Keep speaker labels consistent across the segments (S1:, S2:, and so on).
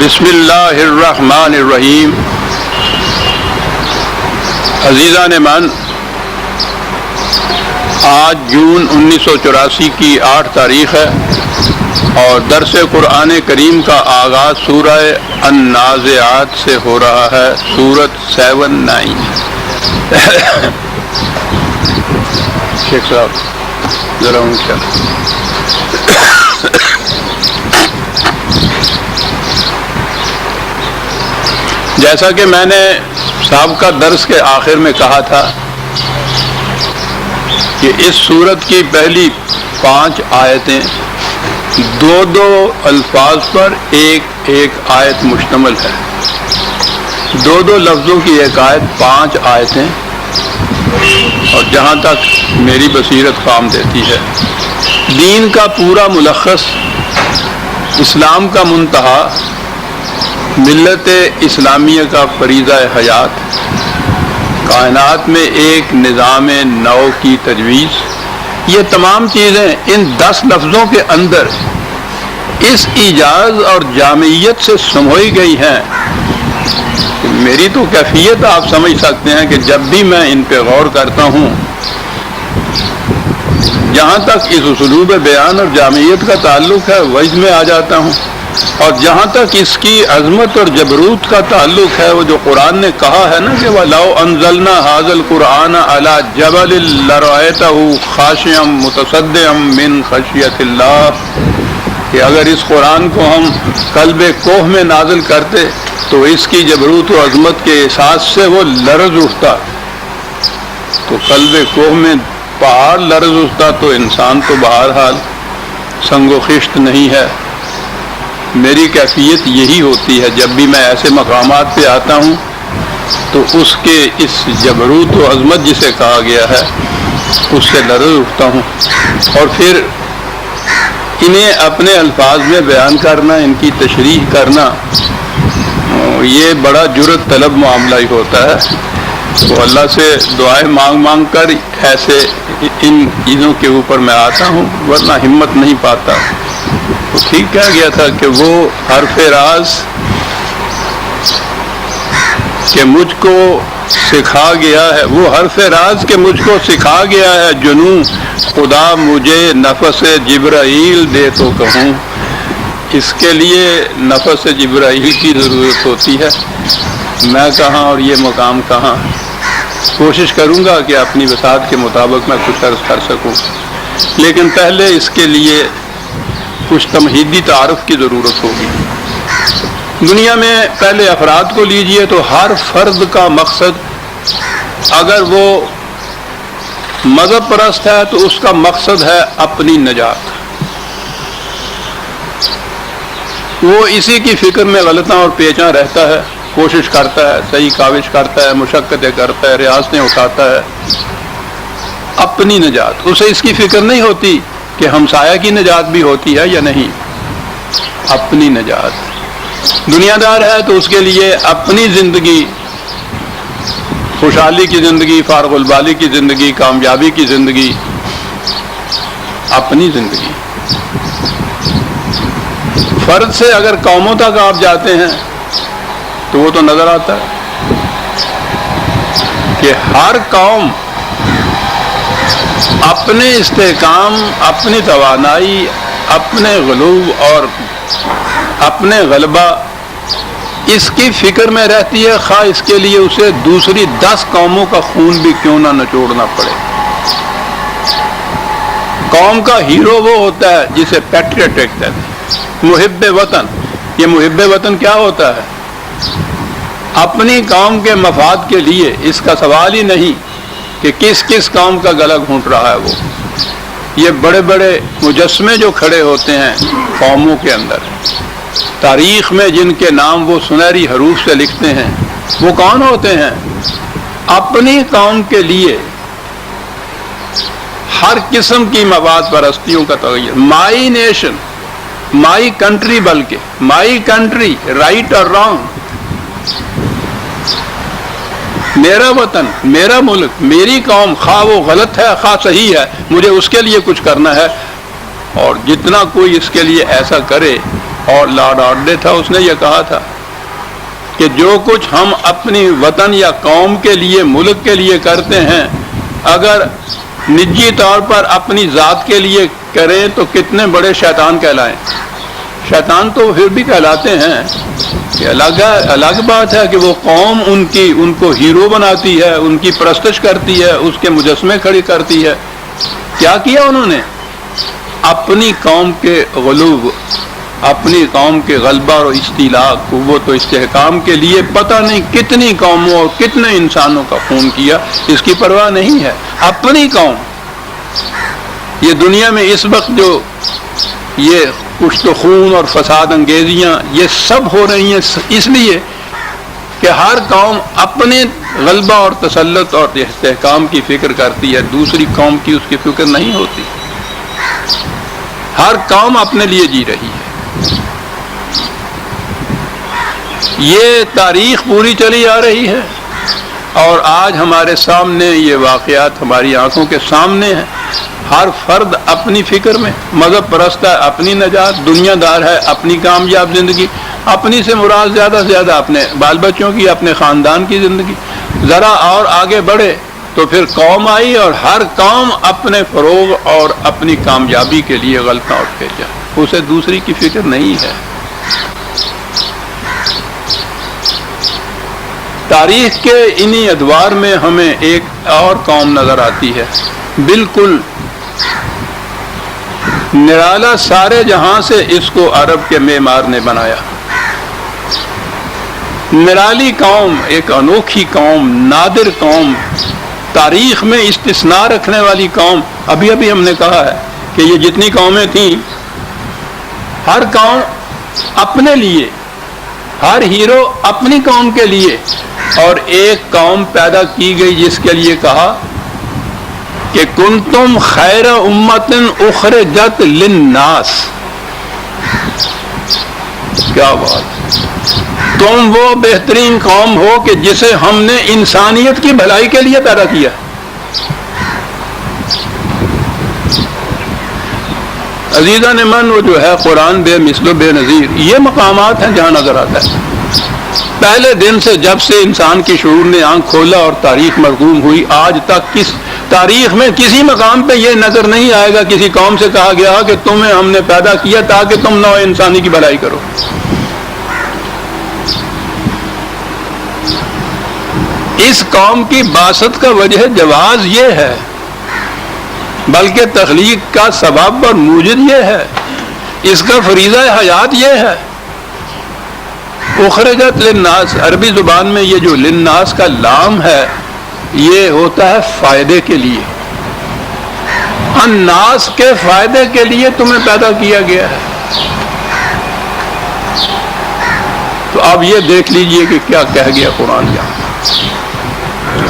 S1: بسم اللہ الرحمن الرحیم۔ عزیزان من، آج جون 1984 کی 8 تاریخ ہے اور درس قرآن کریم کا آغاز سورہ النازعات سے ہو رہا ہے، سورت 7-9۔ شیخ صاحب ذرا اونچا۔ جیسا کہ میں نے سابقہ درس کے آخر میں کہا تھا کہ اس سورت کی پہلی 5 آیتیں 2 الفاظ پر ایک آیت مشتمل ہے۔ 2 لفظوں کی ایک آیت 5 آیتیں، اور جہاں تک میری بصیرت کام دیتی ہے، دین کا پورا ملخص، اسلام کا منتہا، ملت اسلامیہ کا فریضہ حیات، کائنات میں ایک نظام نو کی تجویز، یہ تمام چیزیں ان 10 لفظوں کے اندر اس ایجاز اور جامعیت سے سموئی گئی ہیں۔ میری تو کیفیت آپ سمجھ سکتے ہیں کہ جب بھی میں ان پہ غور کرتا ہوں، جہاں تک اس اسلوب بیان اور جامعیت کا تعلق ہے وجد میں آ جاتا ہوں، اور جہاں تک اس کی عظمت اور جبروت کا تعلق ہے، وہ جو قرآن نے کہا ہے نا کہ وَلَوْ أَنزَلْنَا هَذَا الْقُرْآنَ عَلَى جَبَلٍ لَرَأَيْتَهُ خَاشِعًا مُتَصَدِّعًا مِّنْ خَشْيَةِ اللَّهِ، کہ اگر اس قرآن کو ہم قلب کوہ میں نازل کرتے تو اس کی جبروت و عظمت کے احساس سے وہ لرز اٹھتا۔ تو قلب کوہ میں پہاڑ لرز اٹھتا تو انسان تو بہرحال سنگ و خشت نہیں ہے۔ میری کیفیت یہی ہوتی ہے، جب بھی میں ایسے مقامات پہ آتا ہوں تو اس کے اس جبروت و عظمت جسے کہا گیا ہے اس سے لرز اٹھتا ہوں، اور پھر انہیں اپنے الفاظ میں بیان کرنا، ان کی تشریح کرنا، یہ بڑا جرأت طلب معاملہ ہی ہوتا ہے۔ تو اللہ سے دعائیں مانگ کر ایسے ان چیزوں کے اوپر میں آتا ہوں، ورنہ ہمت نہیں پاتا۔ تو ٹھیک کہا گیا تھا کہ وہ حرف راز کہ مجھ کو سکھا گیا ہے، وہ حرف راز کہ مجھ کو سکھا گیا ہے جنوں، خدا مجھے نفس جبرائیل دے تو کہوں۔ اس کے لیے نفس جبرائیل کی ضرورت ہوتی ہے، میں کہاں اور یہ مقام کہاں۔ کوشش کروں گا کہ اپنی وسعت کے مطابق میں کچھ عرض کر سکوں، لیکن پہلے اس کے لیے کچھ تمہیدی تعارف کی ضرورت ہوگی۔ دنیا میں پہلے افراد کو لیجئے تو ہر فرد کا مقصد، اگر وہ مذہب پرست ہے تو اس کا مقصد ہے اپنی نجات۔ وہ اسی کی فکر میں غلطاں اور پیچاں رہتا ہے، کوشش کرتا ہے، صحیح کاوش کرتا ہے، مشقتیں کرتا ہے، ریاستیں اٹھاتا ہے، اپنی نجات۔ اسے اس کی فکر نہیں ہوتی کہ ہمسایہ کی نجات بھی ہوتی ہے یا نہیں، اپنی نجات۔ دنیا دار ہے تو اس کے لیے اپنی زندگی، خوشحالی کی زندگی، فارغ البالی کی زندگی، کامیابی کی زندگی، اپنی زندگی۔ فرد سے اگر قوموں تک آپ جاتے ہیں تو وہ تو نظر آتا ہے کہ ہر قوم اپنے استحکام، اپنی توانائی، اپنے غلوب اور اپنے غلبہ، اس کی فکر میں رہتی ہے، خواہ اس کے لیے اسے دوسری 10 قوموں کا خون بھی کیوں نہ نچوڑنا پڑے۔ قوم کا ہیرو وہ ہوتا ہے جسے پیٹریوٹ کہتے ہیں، محب وطن۔ یہ محب وطن کیا ہوتا ہے؟ اپنی قوم کے مفاد کے لیے، اس کا سوال ہی نہیں کہ کس قوم کا گلا گھونٹ رہا ہے وہ۔ یہ بڑے بڑے مجسمے جو کھڑے ہوتے ہیں قوموں کے اندر، تاریخ میں جن کے نام وہ سنہری حروف سے لکھتے ہیں، وہ کون ہوتے ہیں؟ اپنی قوم کے لیے ہر قسم کی مفاد پرستیوں کا تغیر۔ مائی نیشن، مائی کنٹری، بلکہ مائی کنٹری، رائٹ اور رانگ، میرا وطن، میرا ملک، میری قوم، خواہ وہ غلط ہے خواہ صحیح ہے، مجھے اس کے لیے کچھ کرنا ہے۔ اور جتنا کوئی اس کے لیے ایسا کرے اور لارڈ آرڈے تھا، اس نے یہ کہا تھا کہ جو کچھ ہم اپنی وطن یا قوم کے لیے، ملک کے لیے کرتے ہیں، اگر نجی طور پر اپنی ذات کے لیے کریں تو کتنے بڑے شیطان کہلائیں۔ شیطان تو پھر بھی کہلاتے ہیں کہ الگ بات ہے کہ وہ قوم ان کو ہیرو بناتی ہے، ان کی پرستش کرتی ہے، اس کے مجسمے کھڑی کرتی ہے۔ کیا کیا انہوں نے؟ اپنی قوم کے غلوب، اپنی قوم کے غلبہ اور استیلاء، قوت و استحکام کے لیے پتہ نہیں کتنی قوموں اور کتنے انسانوں کا خون کیا، اس کی پرواہ نہیں ہے۔ اپنی قوم، یہ دنیا میں اس وقت جو یہ کشت و خون اور فساد انگیزیاں یہ سب ہو رہی ہیں، اس لیے کہ ہر قوم اپنے غلبہ اور تسلط اور استحکام کی فکر کرتی ہے، دوسری قوم کی اس کی فکر نہیں ہوتی۔ ہر قوم اپنے لیے جی رہی ہے۔ یہ تاریخ پوری چلی آ رہی ہے اور آج ہمارے سامنے یہ واقعات ہماری آنکھوں کے سامنے ہیں۔ ہر فرد اپنی فکر میں، مذہب پرست ہے اپنی نجات، دنیا دار ہے اپنی کامیاب زندگی، اپنی سے مراد زیادہ سے زیادہ اپنے بال بچوں کی، اپنے خاندان کی زندگی۔ ذرا اور آگے بڑھے تو پھر قوم آئی اور ہر قوم اپنے فروغ اور اپنی کامیابی کے لیے غلطہ اٹھ کے جائے، اسے دوسری کی فکر نہیں ہے۔ تاریخ کے انہی ادوار میں ہمیں ایک اور قوم نظر آتی ہے، بالکل نرالا، سارے جہاں سے اس کو عرب کے معمار نے بنایا۔ نرالی قوم، ایک انوکھی قوم، نادر قوم، تاریخ میں استثناء رکھنے والی قوم۔ ابھی ہم نے کہا ہے کہ یہ جتنی قومیں تھیں، ہر قوم اپنے لیے، ہر ہیرو اپنی قوم کے لیے، اور ایک قوم پیدا کی گئی جس کے لیے کہا کہ کنتم خیر امت اخرجت للناس۔ کیا بات! تم وہ بہترین قوم ہو کہ جسے ہم نے انسانیت کی بھلائی کے لیے پیدا کیا۔ عزیزان من، وہ جو ہے قرآن بے مثل و بے نظیر، یہ مقامات ہیں جہاں نظر آتا ہے۔ پہلے دن سے جب سے انسان کی شعور نے آنکھ کھولا اور تاریخ مرقوم ہوئی، آج تک کس تاریخ میں کسی مقام پہ یہ نظر نہیں آئے گا کسی قوم سے کہا گیا کہ تمہیں ہم نے پیدا کیا تاکہ تم نوع انسانی کی بھلائی کرو۔ اس قوم کی بعثت کا وجہ جواز یہ ہے، بلکہ تخلیق کا سبب اور موجد یہ ہے، اس کا فریضہ حیات یہ ہے۔ اخرجت للناس، عربی زبان میں یہ جو للناس کا لام ہے یہ ہوتا ہے فائدے کے لیے، الناس کے فائدے کے لیے تمہیں پیدا کیا گیا ہے۔ تو اب یہ دیکھ لیجئے کہ کیا کہہ گیا قرآن یہاں۔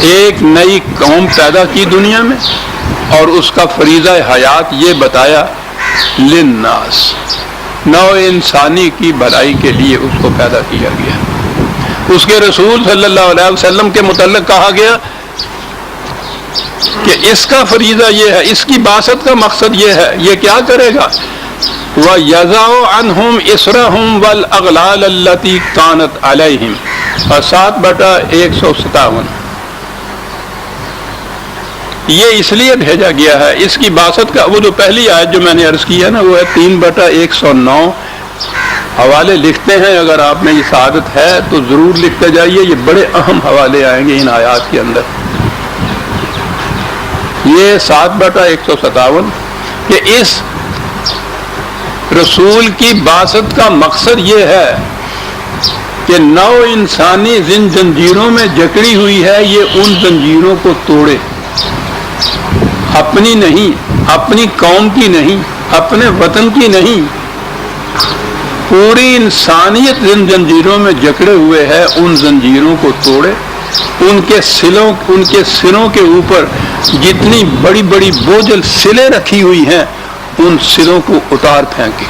S1: ایک نئی قوم پیدا کی دنیا میں اور اس کا فریضہ حیات یہ بتایا، للناس، نوع انسانی کی بھلائی کے لیے اس کو پیدا کیا گیا۔ اس کے رسول صلی اللہ علیہ وسلم کے متعلق کہا گیا کہ اس کا فریضہ یہ ہے، اس کی بعثت کا مقصد یہ ہے، یہ کیا کرے گا؟ وَيَضَعُ عَنْهُمْ إِصْرَهُمْ وَالْأَغْلَالَ الَّتِي كَانَتْ عَلَيْهِمْ، اور 7/157۔ یہ اس لیے بھیجا گیا ہے، اس کی بعثت کا، وہ جو پہلی آیت جو میں نے عرض کی ہے نا، وہ ہے 3/109۔ حوالے لکھتے ہیں، اگر آپ میں یہ سعادت ہے تو ضرور لکھتے جائیے، یہ بڑے اہم حوالے آئیں گے ان آیات کے اندر۔ یہ 7/157 کہ اس رسول کی بعثت کا مقصد یہ ہے کہ نو انسانی جن زنجیروں میں جکڑی ہوئی ہے، یہ ان زنجیروں کو توڑے، اپنی نہیں، اپنی قوم کی نہیں، اپنے وطن کی نہیں، پوری انسانیت جن زنجیروں میں جکڑے ہوئے ہے ان زنجیروں کو توڑے، ان کے سروں کے اوپر جتنی بڑی بڑی بوجھل سلیں رکھی ہوئی ہیں ان سروں کو اتار پھینکے۔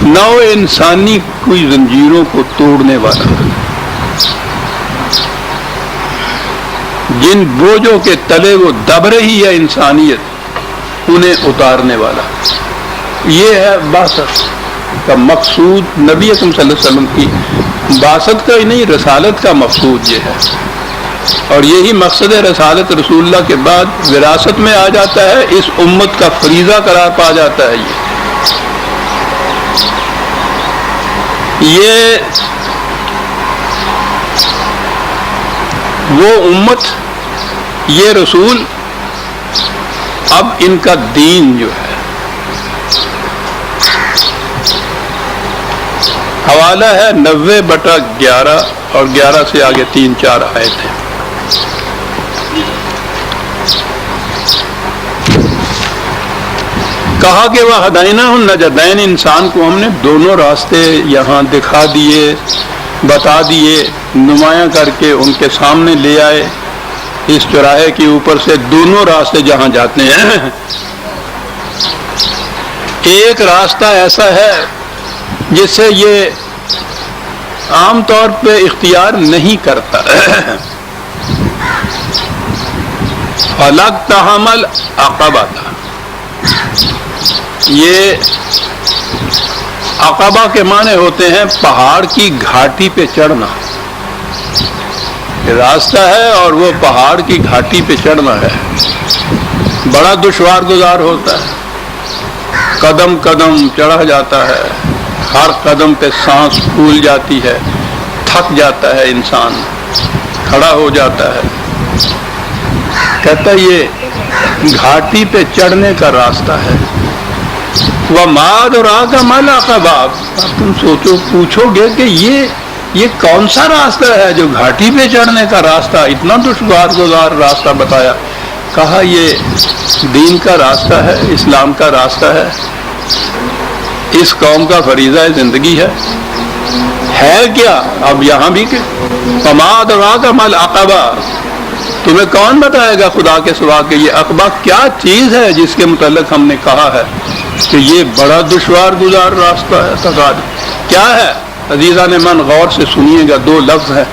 S1: نو انسانی کوئی زنجیروں کو توڑنے والا، جن بوجھوں کے تلے وہ دب رہی ہے انسانیت، انہیں اتارنے والا۔ یہ ہے بعثت کا مقصود، نبی اکرم صلی اللہ علیہ وسلم کی بعثت کا ہی نہیں، رسالت کا مقصود یہ ہے، اور یہی مقصد رسالت رسول اللہ کے بعد وراثت میں آ جاتا ہے، اس امت کا فریضہ قرار پا جاتا ہے۔ یہ وہ امت، یہ رسول، اب ان کا دین جو ہے، حوالہ ہے 90/11 اور 11 سے آگے 3-4 آیت ہیں۔ کہا کہ وہ ہدینہ النجدین، انسان کو ہم نے دونوں راستے یہاں دکھا دیے، بتا دیے، نمایاں کر کے ان کے سامنے لے آئے، اس چوراہے کے اوپر سے دونوں راستے جہاں جاتے ہیں۔ ایک راستہ ایسا ہے جس سے یہ عام طور پہ اختیار نہیں کرتا، فلقتحم حمل عقبہ تھا۔ یہ عقبہ کے معنی ہوتے ہیں پہاڑ کی گھاٹی پہ چڑھنا، یہ راستہ ہے اور وہ پہاڑ کی گھاٹی پہ چڑھنا ہے، بڑا دشوار گزار ہوتا ہے، قدم قدم چڑھا جاتا ہے، ہر قدم پہ سانس پھول جاتی ہے، تھک جاتا ہے انسان، کھڑا ہو جاتا ہے۔ کہتا یہ گھاٹی پہ چڑھنے کا راستہ ہے۔ وَمَا أَدْرَاكَ مَا الْعَقَبَةُ، اب تم سوچو، پوچھو گے کہ یہ کون سا راستہ ہے جو گھاٹی پہ چڑھنے کا راستہ، اتنا دشوار گزار راستہ بتایا۔ کہا یہ دین کا راستہ ہے، اسلام کا راستہ ہے، اس قوم کا فریضہ زندگی ہے کیا؟ اب یہاں بھی کہ وَمَا أَدْرَاكَ مَا الْعَقَبَةُ، تمہیں کون بتائے گا خدا کے سوا کہ یہ عقبہ کیا چیز ہے جس کے متعلق ہم نے کہا ہے کہ یہ بڑا دشوار گزار راستہ ہے۔ تقاضا کیا ہے؟ عزیزان من غور سے سنیے گا، 2 لفظ ہیں،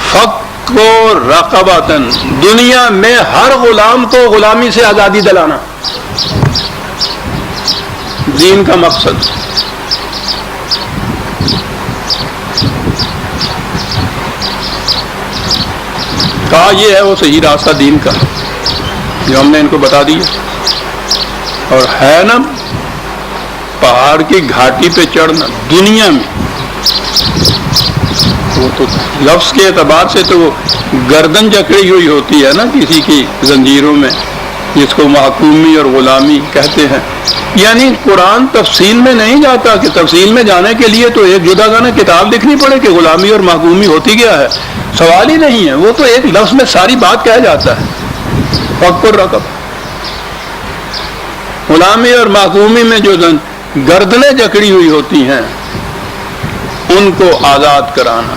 S1: فک و رقبتن، دنیا میں ہر غلام کو غلامی سے آزادی دلانا، دین کا مقصد۔ کہا یہ ہے وہ صحیح راستہ دین کا جو ہم نے ان کو بتا دیا، اور ہے نا پہاڑ کی گھاٹی پہ چڑھنا دنیا میں، وہ تو لفظ کے اعتبار سے تو وہ گردن جکڑی ہوئی ہوتی ہے نا کسی کی زنجیروں میں، جس کو محکومی اور غلامی کہتے ہیں۔ یعنی قرآن تفصیل میں نہیں جاتا کہ تفصیل میں جانے کے لیے تو ایک جدا گانا کتاب لکھنی پڑے کہ غلامی اور محکومی ہوتی کیا ہے، سوال ہی نہیں ہے، وہ تو ایک لفظ میں ساری بات کہہ جاتا ہے۔ فک الرقب، غلامی اور محکومی میں جو گردنیں جکڑی ہوئی ہوتی ہیں ان کو آزاد کرانا۔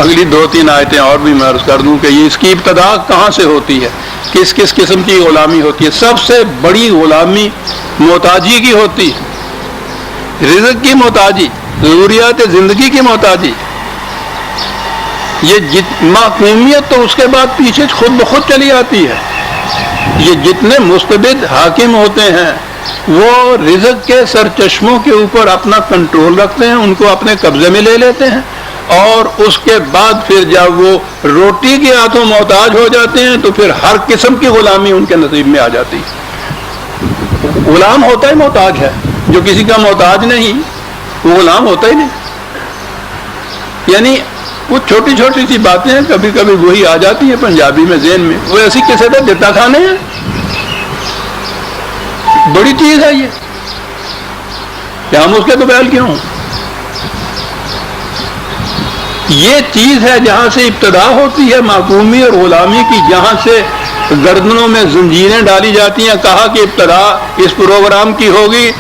S1: اگلی 2-3 آیتیں اور بھی میں عرض کر دوں کہ یہ اس کی ابتدا کہاں سے ہوتی ہے، کس کس قسم کی غلامی ہوتی ہے۔ سب سے بڑی غلامی محتاجی کی ہوتی ہے، رزق کی محتاجی، ضروریات زندگی کی محتاجی۔ یہ محکومیت تو اس کے بعد پیچھے خود بخود چلی آتی ہے۔ یہ جتنے مستبد حاکم ہوتے ہیں وہ رزق کے سرچشموں کے اوپر اپنا کنٹرول رکھتے ہیں، ان کو اپنے قبضے میں لے لیتے ہیں، اور اس کے بعد پھر جب وہ روٹی کے ہاتھوں محتاج ہو جاتے ہیں تو پھر ہر قسم کی غلامی ان کے نصیب میں آ جاتی ہے۔ غلام ہوتا ہی محتاج ہے، جو کسی کا محتاج نہیں وہ غلام ہوتا ہی نہیں۔ یعنی وہ چھوٹی چھوٹی سی باتیں کبھی کبھی وہی آ جاتی ہیں پنجابی میں ذہن میں، وہ ایسی کسی طرح جتا کھانے ہیں، بڑی چیز ہے یہ کہ ہم اس کے قبیل کیوں ہوں۔ یہ چیز ہے جہاں سے ابتدا ہوتی ہے محکومی اور غلامی کی، جہاں سے گردنوں میں زنجیریں ڈالی جاتی ہیں۔ کہا کہ ابتدا اس پروگرام کی ہوگی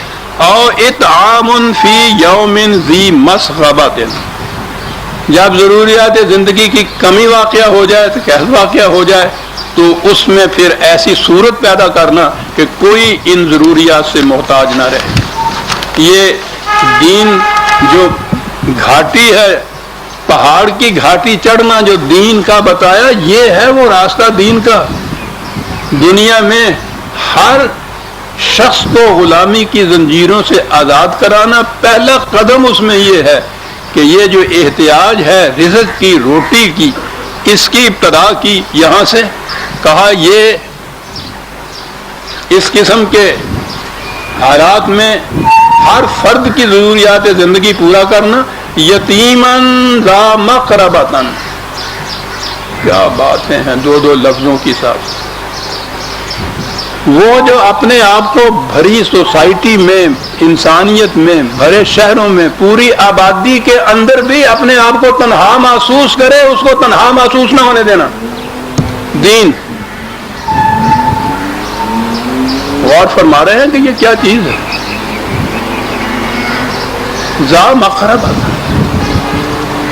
S1: اور اطعام فی یوم ذی مسغبۃ، جب ضروریات زندگی کی کمی واقع ہو جائے، قحط واقع ہو جائے تو اس میں پھر ایسی صورت پیدا کرنا کہ کوئی ان ضروریات سے محتاج نہ رہے۔ یہ دین جو گھاٹی ہے، پہاڑ کی گھاٹی چڑھنا جو دین کا بتایا، یہ ہے وہ راستہ دین کا۔ دنیا میں ہر شخص کو غلامی کی زنجیروں سے آزاد کرانا، پہلا قدم اس میں یہ ہے کہ یہ جو احتیاج ہے رزق کی، روٹی کی، اس کی ابتدا کی یہاں سے کہا یہ اس قسم کے حالات میں ہر فرد کی ضروریات زندگی پورا کرنا، یتیماً ذا مقربۃ، کیا باتیں ہیں دو دو لفظوں کی ساتھ. وہ جو اپنے آپ کو بھری سوسائٹی میں، انسانیت میں، بھرے شہروں میں، پوری آبادی کے اندر بھی اپنے آپ کو تنہا محسوس کرے، اس کو تنہا محسوس نہ ہونے دینا. دین غور فرما رہے ہیں کہ یہ کیا چیز ہے. ذا مقربۃ،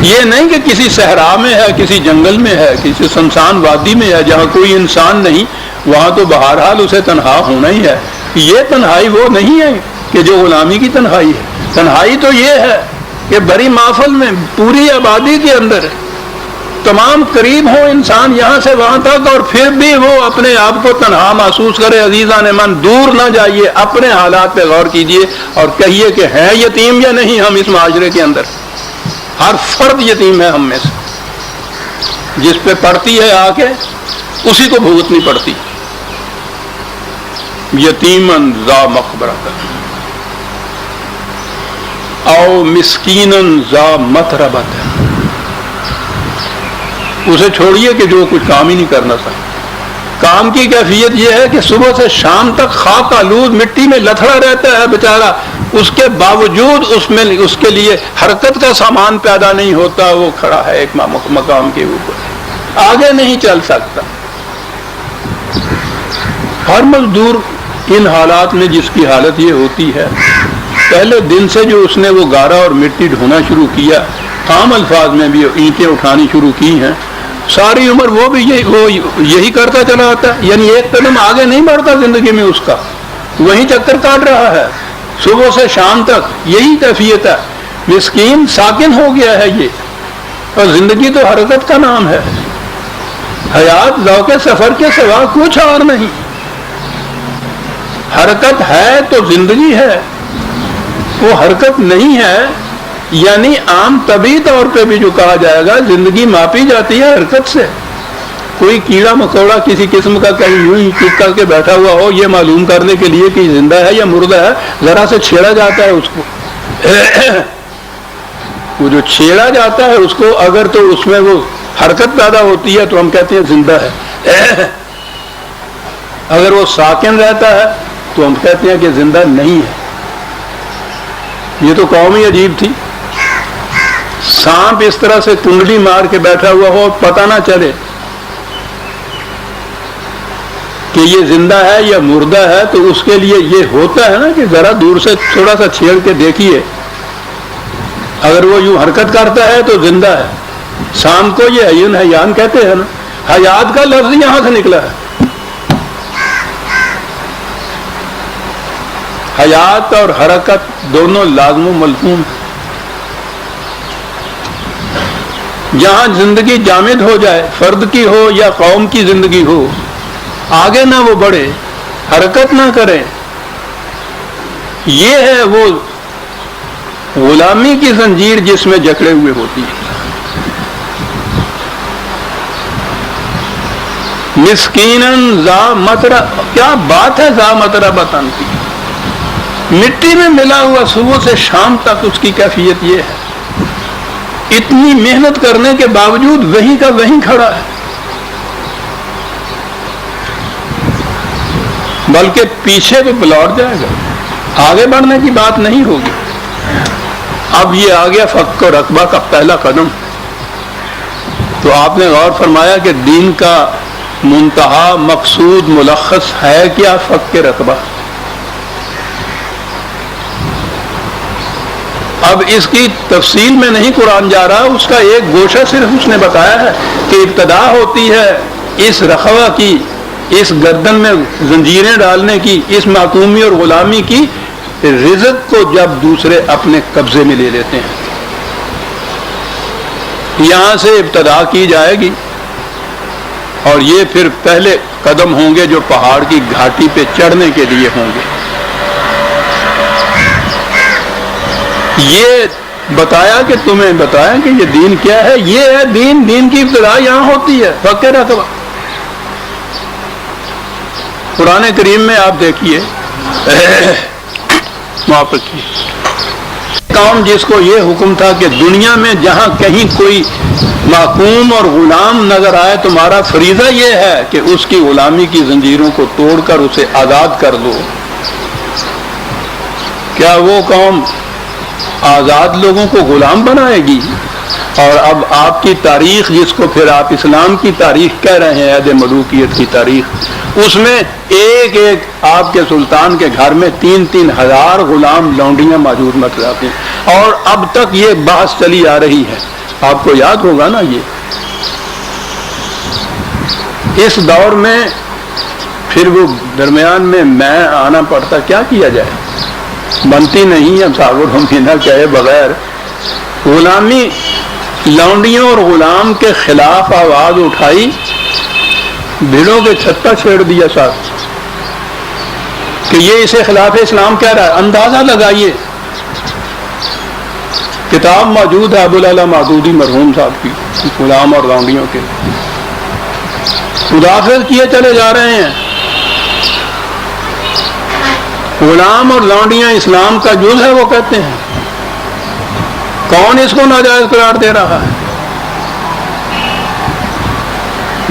S1: یہ نہیں کہ کسی صحرا میں ہے، کسی جنگل میں ہے، کسی سنسان وادی میں ہے جہاں کوئی انسان نہیں، وہاں تو بہرحال اسے تنہا ہونا ہی ہے. یہ تنہائی وہ نہیں ہے کہ جو غلامی کی تنہائی ہے. تنہائی تو یہ ہے کہ بڑی محفل میں پوری آبادی کے اندر تمام قریب ہو انسان یہاں سے وہاں تک، اور پھر بھی وہ اپنے آپ کو تنہا محسوس کرے. عزیزان من، دور نہ جائیے، اپنے حالات پہ غور کیجئے اور کہیے کہ ہیں یتیم یا نہیں ہم اس معاشرے کے اندر. ہر فرد یتیم ہے ہم میں سے. جس پہ پڑتی ہے آ کے اسی کو بھگتنی پڑتی. یتیماً ذا مقبرۃ او مسکیناً ذا متربۃ. اسے چھوڑیے کہ جو کچھ کام ہی نہیں کرنا تھا. کام کی کیفیت یہ ہے کہ صبح سے شام تک خاک آلود مٹی میں لتھڑا رہتا ہے بیچارہ، اس کے باوجود اس کے لیے حرکت کا سامان پیدا نہیں ہوتا. وہ کھڑا ہے ایک مقام کے اوپر، آگے نہیں چل سکتا. ہر مزدور ان حالات میں جس کی حالت یہ ہوتی ہے، پہلے دن سے جو اس نے وہ گارا اور مٹی ڈھونا شروع کیا، عام الفاظ میں بھی اینٹیں اٹھانی شروع کی ہیں، ساری عمر وہ بھی یہی کرتا چلا آتا ہے. یعنی ایک قدم آگے نہیں بڑھتا زندگی میں، اس کا وہی چکر کاٹ رہا ہے صبح سے شام تک. یہی کیفیت ہے. مسکین ساکن ہو گیا ہے یہ. اور زندگی تو حرکت کا نام ہے. حیات ذوق سفر کے سوا کچھ اور نہیں. حرکت ہے تو زندگی ہے، وہ حرکت نہیں ہے یعنی عام طبی طور پہ بھی جو کہا جائے گا زندگی ماپی جاتی ہے حرکت سے. کوئی کیڑا مکوڑا کسی قسم کا کہیں یوں ہی چپ کر کے بیٹھا ہوا ہو، یہ معلوم کرنے کے لیے کہ زندہ ہے یا مردہ ہے، ذرا سے چھیڑا جاتا ہے اس کو. وہ جو چھیڑا جاتا ہے اس کو، اگر تو اس میں وہ حرکت پیدا ہوتی ہے تو ہم کہتے ہیں زندہ ہے. اگر وہ ساکن رہتا ہے تو ہم کہتے ہیں کہ زندہ نہیں ہے. یہ تو قوم ہی عجیب تھی. سانپ اس طرح سے کنڈلی مار کے بیٹھا ہوا ہو، پتہ نہ چلے کہ یہ زندہ ہے یا مردہ ہے، تو اس کے لیے یہ ہوتا ہے نا کہ ذرا دور سے تھوڑا سا چھیڑ کے دیکھیے. اگر وہ یوں حرکت کرتا ہے تو زندہ ہے. سانپ کو یہ عین حیان کہتے ہیں نا. حیات کا لفظ یہاں سے نکلا ہے. حیات اور حرکت دونوں لازم و ملزوم. جہاں زندگی جامد ہو جائے، فرد کی ہو یا قوم کی زندگی ہو، آگے نہ وہ بڑھے، حرکت نہ کرے، یہ ہے وہ غلامی کی زنجیر جس میں جکڑے ہوئے ہوتی ہے. مسکیناً ذا متربۃ، کیا بات ہے ذا متربۃ کی. مٹی میں ملا ہوا صبح سے شام تک اس کی کیفیت یہ ہے. اتنی محنت کرنے کے باوجود وہیں کا وہیں کھڑا ہے، بلکہ پیچھے تو پلٹ جائے گا، آگے بڑھنے کی بات نہیں ہوگی. اب یہ آ گیا فق و رقبہ کا پہلا قدم. تو آپ نے غور فرمایا کہ دین کا منتہا مقصود ملخص ہے کیا؟ فق رقبہ. اب اس کی تفصیل میں نہیں قرآن جا رہا، اس کا ایک گوشہ صرف اس نے بتایا ہے کہ ابتدا ہوتی ہے اس رخوہ کی، اس گردن میں زنجیریں ڈالنے کی، اس محکومی اور غلامی کی، رزق کو جب دوسرے اپنے قبضے میں لے لیتے ہیں. یہاں سے ابتدا کی جائے گی اور یہ پھر پہلے قدم ہوں گے جو پہاڑ کی گھاٹی پہ چڑھنے کے لیے ہوں گے. یہ بتایا کہ تمہیں بتایا کہ یہ دین کیا ہے. یہ ہے دین. دین کی ابتدا یہاں ہوتی ہے فق رقبہ. قرآن کریم میں آپ دیکھیے معاف رکھیے قوم جس کو یہ حکم تھا کہ دنیا میں جہاں کہیں کوئی محکوم اور غلام نظر آئے تمہارا فریضہ یہ ہے کہ اس کی غلامی کی زنجیروں کو توڑ کر اسے آزاد کر دو. کیا وہ قوم آزاد لوگوں کو غلام بنائے گی؟ اور اب آپ کی تاریخ جس کو پھر آپ اسلام کی تاریخ کہہ رہے ہیں، عہد ملوکیت کی تاریخ، اس میں ایک ایک آپ کے سلطان کے گھر میں 3-3 ہزار غلام لونڈیاں موجود نظر آتی ہیں. اور اب تک یہ بحث چلی آ رہی ہے. آپ کو یاد ہوگا نا یہ اس دور میں پھر وہ درمیان میں آنا پڑتا. کیا کیا جائے؟ بنتی نہیں. اب صابر ہم نہ کہے بغیر غلامی لونڈیوں اور غلام کے خلاف آواز اٹھائی، بھیڑوں کے چھتا چھیڑ دیا ساتھ کہ یہ اسے خلاف اسلام کہہ رہا ہے. اندازہ لگائیے. کتاب موجود ہے ابوالعلا مودودی مرحوم صاحب کی غلام اور لونڈیوں کے. مدافعت کیے چلے جا رہے ہیں. غلام اور لونڈیاں اسلام کا جز ہے وہ کہتے ہیں. کون اس کو ناجائز قرار دے رہا ہے؟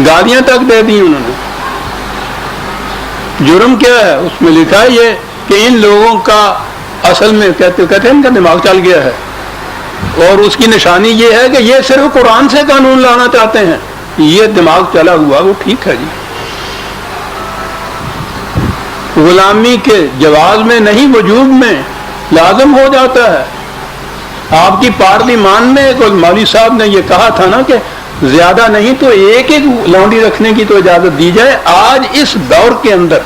S1: گالیاں تک دے دی انہوں نے. جرم کیا ہے؟ اس میں لکھا ہے یہ کہ ان لوگوں کا اصل میں کہتے ہیں ان کا دماغ چل گیا ہے، اور اس کی نشانی یہ ہے کہ یہ صرف قرآن سے قانون لانا چاہتے ہیں. یہ دماغ چلا ہوا وہ ٹھیک ہے جی. غلامی کے جواز میں نہیں وجوب میں لازم ہو جاتا ہے. آپ کی پارلیمان میں ایک مولوی صاحب نے یہ کہا تھا نا کہ زیادہ نہیں تو ایک ایک لونڈی رکھنے کی تو اجازت دی جائے. آج اس دور کے اندر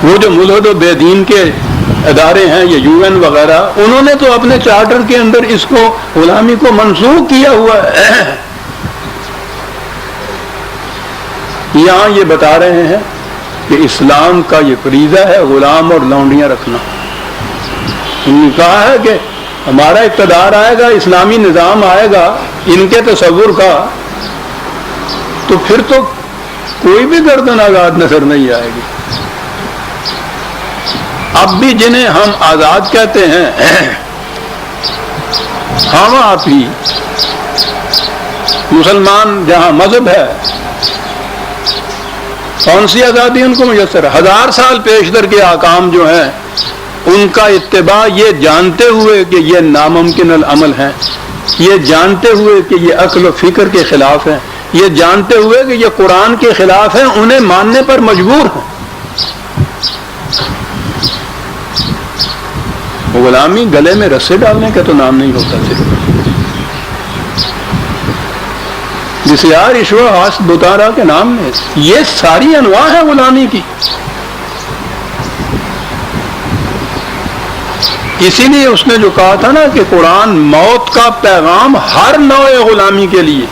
S1: وہ جو ملحد و بے دین کے ادارے ہیں یہ UN وغیرہ، انہوں نے تو اپنے چارٹر کے اندر اس کو غلامی کو منسوخ کیا ہوا ہے. یہاں یہ بتا رہے ہیں کہ اسلام کا یہ فریضہ ہے غلام اور لونڈیاں رکھنا. انہوں نے کہا ہے کہ ہمارا اقتدار آئے گا، اسلامی نظام آئے گا ان کے تصور کا، تو پھر تو کوئی بھی گردن آزاد نظر نہیں آئے گی. اب بھی جنہیں ہم آزاد کہتے ہیں ہم آپ ہی مسلمان جہاں مذہب ہے، کون سی آزادی ان کو میسر ہے؟ 1000 سال پیشتر کے احکام جو ہیں ان کا اتباع یہ جانتے ہوئے کہ یہ ناممکن العمل ہیں، یہ جانتے ہوئے کہ یہ عقل و فکر کے خلاف ہیں، یہ جانتے ہوئے کہ یہ قرآن کے خلاف ہیں، انہیں ماننے پر مجبور ہیں. غلامی گلے میں رسے ڈالنے کا تو نام نہیں ہوتا. صرف بسیار رشوہ ہاس بتارا کے نام میں یہ ساری انواع ہے غلامی کی. اسی لیے اس نے جو کہا تھا نا کہ قرآن موت کا پیغام ہر نوع غلامی کے لیے.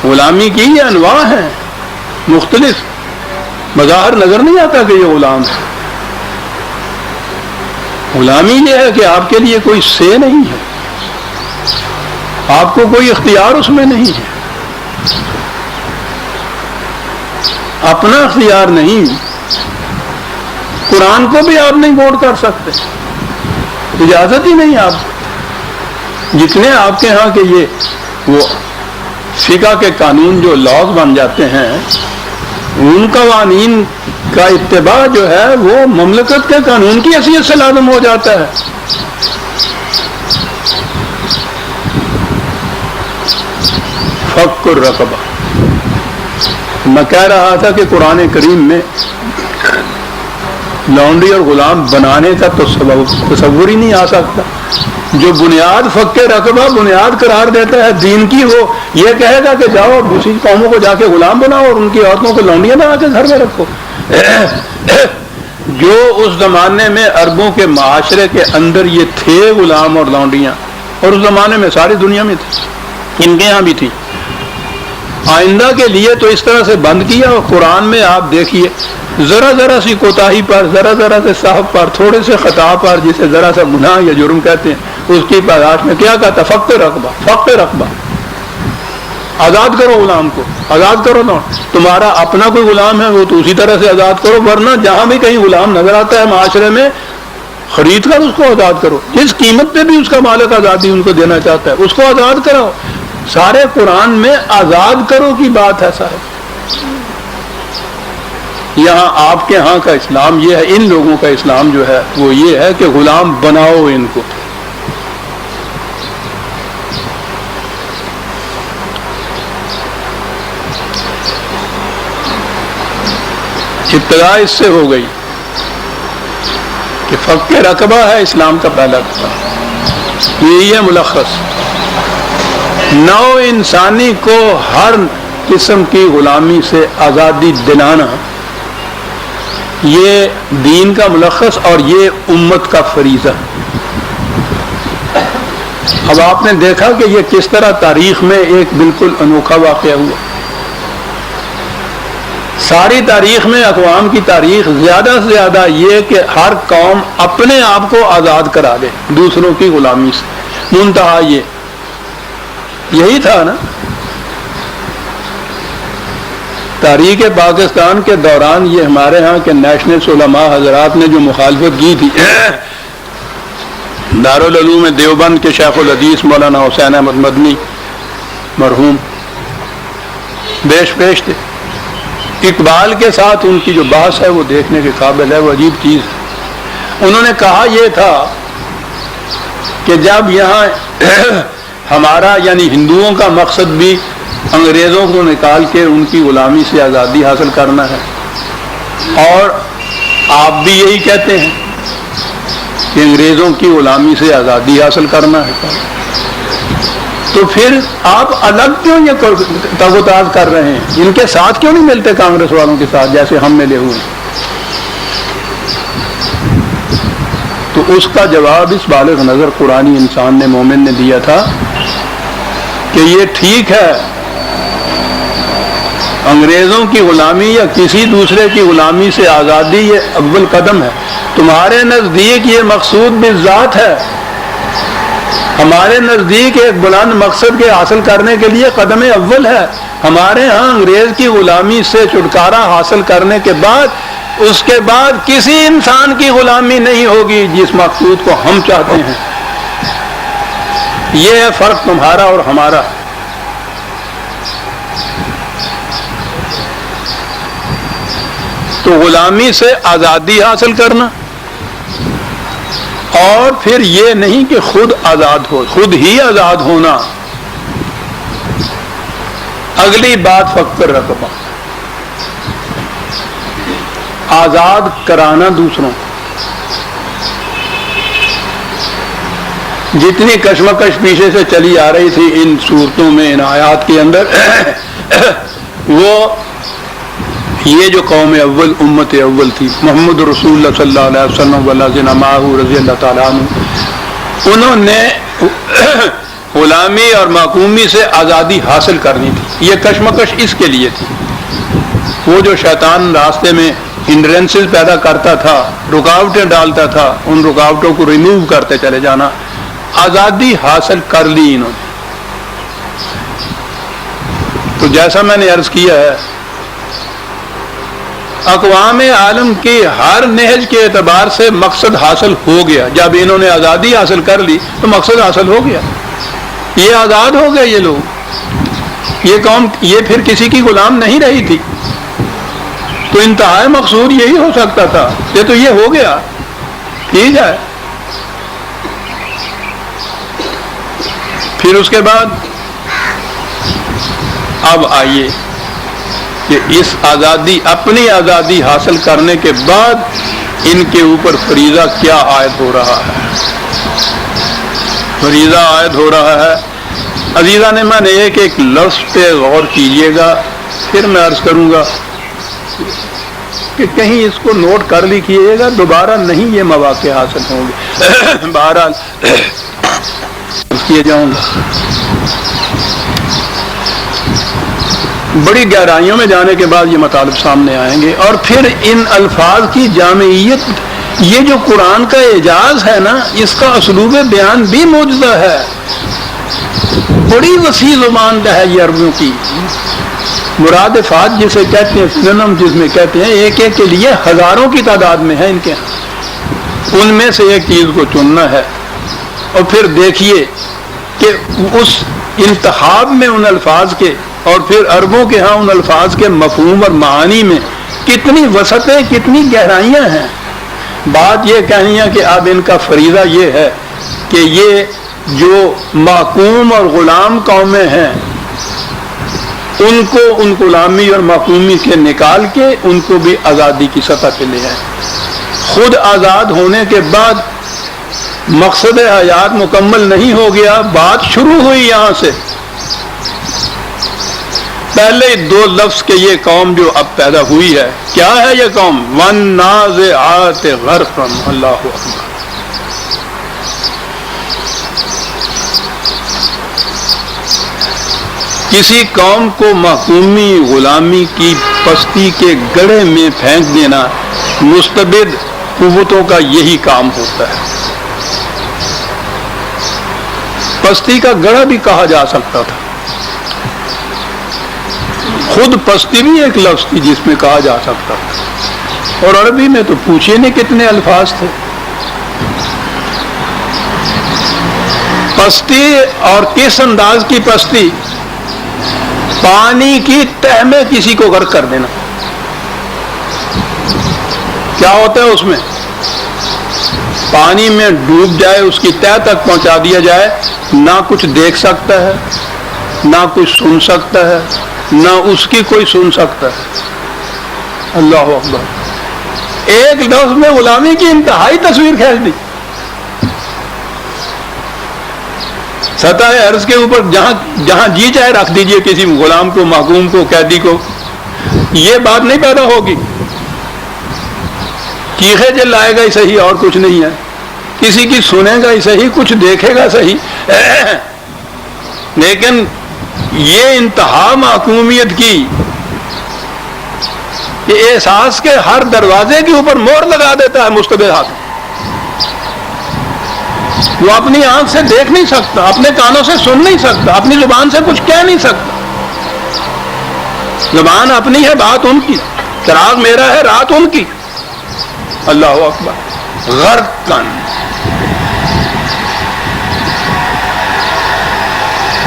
S1: غلامی کی یہ انواع ہیں مختلف، بظاہر نظر نہیں آتا کہ یہ غلام ہے. غلامی یہ ہے کہ آپ کے لیے کوئی سے نہیں ہے، آپ کو کوئی اختیار اس میں نہیں ہے، اپنا اختیار نہیں. قرآن کو بھی آپ نہیں ووٹ کر سکتے، اجازت ہی نہیں. آپ جتنے آپ کے ہاں کہ یہ وہ فقہ کے قانون جو لاز بن جاتے ہیں ان قوانین کا اتباع جو ہے وہ مملکت کے قانون کی حیثیت سے لازم ہو جاتا ہے. فک الرقبہ. میں کہہ رہا تھا کہ قرآن کریم میں لونڈی اور غلام بنانے کا تصور ہی نہیں آ سکتا. جو بنیاد فک رقبہ بنیاد قرار دیتا ہے دین کی، وہ یہ کہے گا کہ جاؤ دوسری قوموں کو جا کے غلام بناؤ اور ان کی عورتوں کو لونڈیاں بنا کے گھر میں رکھو. جو اس زمانے میں عربوں کے معاشرے کے اندر یہ تھے غلام اور لونڈیاں، اور اس زمانے میں ساری دنیا میں تھی، ان کے یہاں بھی تھی. آئندہ کے لیے تو اس طرح سے بند کیا. اور قرآن میں آپ دیکھیے ذرا ذرا سی کوتاہی پر، ذرا ذرا سے صاحب پر، تھوڑے سے خطا پر، جسے ذرا سا گناہ یا جرم کہتے ہیں، اس کی پاداش میں کیا کہتا؟ فقط رقبہ، فقط رقبہ. آزاد کرو غلام کو، آزاد کرو. نا تمہارا اپنا کوئی غلام ہے وہ تو اسی طرح سے آزاد کرو، ورنہ جہاں بھی کہیں غلام نظر آتا ہے معاشرے میں خرید کر اس کو آزاد کرو. جس قیمت پہ بھی اس کا مالک آزادی ان کو دینا چاہتا ہے اس کو آزاد کرو. سارے قرآن میں آزاد کرو کی بات ہے صاحب. یہاں آپ کے ہاں کا اسلام یہ ہے، ان لوگوں کا اسلام جو ہے وہ یہ ہے کہ غلام بناؤ ان کو. ابتدا اس سے ہو گئی کہ فق رقبہ ہے اسلام کا پہلا قدم. یہی ہے ملخص. نو انسانی کو ہر قسم کی غلامی سے آزادی دلانا، یہ دین کا ملخص اور یہ امت کا فریضہ. اب آپ نے دیکھا کہ یہ کس طرح تاریخ میں ایک بالکل انوکھا واقعہ ہوا. ساری تاریخ میں، اقوام کی تاریخ، زیادہ سے زیادہ یہ کہ ہر قوم اپنے آپ کو آزاد کرا دے دوسروں کی غلامی سے. منتہا یہی تھا نا. تاریخ پاکستان کے دوران یہ ہمارے ہاں کے نیشنل علماء حضرات نے جو مخالفت کی تھی، دارالعلوم دیوبند کے شیخ الحدیث مولانا حسین احمد مدنی مرحوم بیش پیش تھے. اقبال کے ساتھ ان کی جو بحث ہے وہ دیکھنے کے قابل ہے، وہ عجیب چیز ہے. انہوں نے کہا یہ تھا کہ جب یہاں ہمارا یعنی ہندوؤں کا مقصد بھی انگریزوں کو نکال کے ان کی غلامی سے آزادی حاصل کرنا ہے، اور آپ بھی یہی کہتے ہیں کہ انگریزوں کی غلامی سے آزادی حاصل کرنا ہے، تو پھر آپ الگ کیوں یہ تغوطات کر رہے ہیں؟ ان کے ساتھ کیوں نہیں ملتے کانگریس والوں کے ساتھ جیسے ہم ملے ہوئے ہیں؟ تو اس کا جواب اس بالغ نظر قرآنی انسان نے، مومن نے دیا تھا کہ یہ ٹھیک ہے، انگریزوں کی غلامی یا کسی دوسرے کی غلامی سے آزادی یہ اول قدم ہے. تمہارے نزدیک یہ مقصود بالذات ہے، ہمارے نزدیک ایک بلند مقصد کے حاصل کرنے کے لیے قدم اول ہے. ہمارے ہاں انگریز کی غلامی سے چھٹکارا حاصل کرنے کے بعد اس کے بعد کسی انسان کی غلامی نہیں ہوگی جس مقصود کو ہم چاہتے ہیں. یہ ہے فرق تمہارا اور ہمارا. تو غلامی سے آزادی حاصل کرنا، اور پھر یہ نہیں کہ خود آزاد ہو، خود ہی آزاد ہونا. اگلی بات فقط رقبہ، آزاد کرانا دوسروں. جتنی کشمکش پیچھے سے چلی آ رہی تھی ان صورتوں میں، ان آیات کے اندر، وہ یہ جو قوم اول، امت اول تھی، محمد رسول اللہ صلی اللہ علیہ وسلم والذین معہ رضی اللہ تعالیٰ عنہ، انہوں نے غلامی اور محکومی سے آزادی حاصل کرنی تھی. یہ کشمکش اس کے لیے تھی. وہ جو شیطان راستے میں ہنڈرنسز پیدا کرتا تھا، رکاوٹیں ڈالتا تھا، ان رکاوٹوں کو ریموو کرتے چلے جانا. آزادی حاصل کر لی انہوں نے. تو جیسا میں نے عرض کیا ہے، اقوام عالم کی ہر نہج کے اعتبار سے مقصد حاصل ہو گیا. جب انہوں نے آزادی حاصل کر لی تو مقصد حاصل ہو گیا. یہ آزاد ہو گئے یہ لوگ، یہ قوم یہ پھر کسی کی غلام نہیں رہی تھی. تو انتہائی مقصود یہی ہو سکتا تھا. یہ تو یہ ہو گیا، ٹھیک ہے. پھر اس کے بعد اب آئیے کہ اس آزادی، اپنی آزادی حاصل کرنے کے بعد ان کے اوپر فریضہ کیا عائد ہو رہا ہے. فریضہ عائد ہو رہا ہے. عزیزان من، ایک ایک لفظ پہ غور کیجئے گا، پھر میں عرض کروں گا کہ کہیں اس کو نوٹ کر لیجیے گا، دوبارہ نہیں یہ مواقع حاصل ہوں گے. بہرحال کیے جاؤں گا. بڑی گہرائیوں میں جانے کے بعد یہ مطالب سامنے آئیں گے. اور پھر ان الفاظ کی جامعیت، یہ جو قرآن کا اعجاز ہے نا، اس کا اسلوب بیان بھی معجزہ ہے. بڑی وسیع زبان ہے یہ عربیوں کی. مرادفات جسے کہتے ہیں، سنونم جس میں کہتے ہیں، ایک ایک کے لیے ہزاروں کی تعداد میں ہے ان کے ہاں. ان میں سے ایک چیز کو چننا ہے. اور پھر دیکھیے کہ اس انتخاب میں ان الفاظ کے، اور پھر عربوں کے ہاں ان الفاظ کے مفہوم اور معانی میں کتنی وسعتیں، کتنی گہرائیاں ہیں. بات یہ کہنی ہے کہ اب ان کا فریضہ یہ ہے کہ یہ جو محکوم اور غلام قومیں ہیں ان کو ان غلامی اور محکومی کے نکال کے ان کو بھی آزادی کی سطح پہ لے آئیں. خود آزاد ہونے کے بعد مقصد حیات مکمل نہیں ہو گیا، بات شروع ہوئی یہاں سے. پہلے دو لفظ کے یہ قوم جو اب پیدا ہوئی ہے، کیا ہے یہ قوم؟ وَالنَّازِعَاتِ غَرْقًا. اللہ اکبر. کسی قوم کو محکومی غلامی کی پستی کے گڑھے میں پھینک دینا مستبد قوتوں کا یہی کام ہوتا ہے. پستی کا گڑھا بھی کہا جا سکتا تھا. خود پستی بھی ایک لفظ تھی جس میں کہا جا سکتا تھا. اور عربی میں تو پوچھے نہیں کتنے الفاظ تھے. پستی اور کس انداز کی پستی؟ پانی کی تہ میں کسی کو غرق کر دینا. کیا ہوتا ہے اس میں؟ پانی میں ڈوب جائے، اس کی تہ تک پہنچا دیا جائے، نہ کچھ دیکھ سکتا ہے، نہ کچھ سن سکتا ہے، نہ اس کی کوئی سن سکتا ہے. اللہ اکبر. ایک لفظ میں غلامی کی انتہائی تصویر کھینچ دی. سطح عرض کے اوپر جہاں جی چاہے رکھ دیجئے کسی غلام کو، محکوم کو، قیدی کو، یہ بات نہیں پیدا ہوگی. چیخے چلائے گا ہی صحیح، اور کچھ نہیں ہے. کسی کی سنے گا ہی صحیح، کچھ دیکھے گا صحیح. لیکن یہ انتہا محکومیت کی، یہ احساس کے ہر دروازے کے اوپر مہر لگا دیتا ہے مستبد ہاتھ. وہ اپنی آنکھ سے دیکھ نہیں سکتا، اپنے کانوں سے سن نہیں سکتا، اپنی زبان سے کچھ کہہ نہیں سکتا. زبان اپنی ہے، بات ان کی. چراغ میرا ہے، رات ان کی. اللہ اکبر. غرقاً.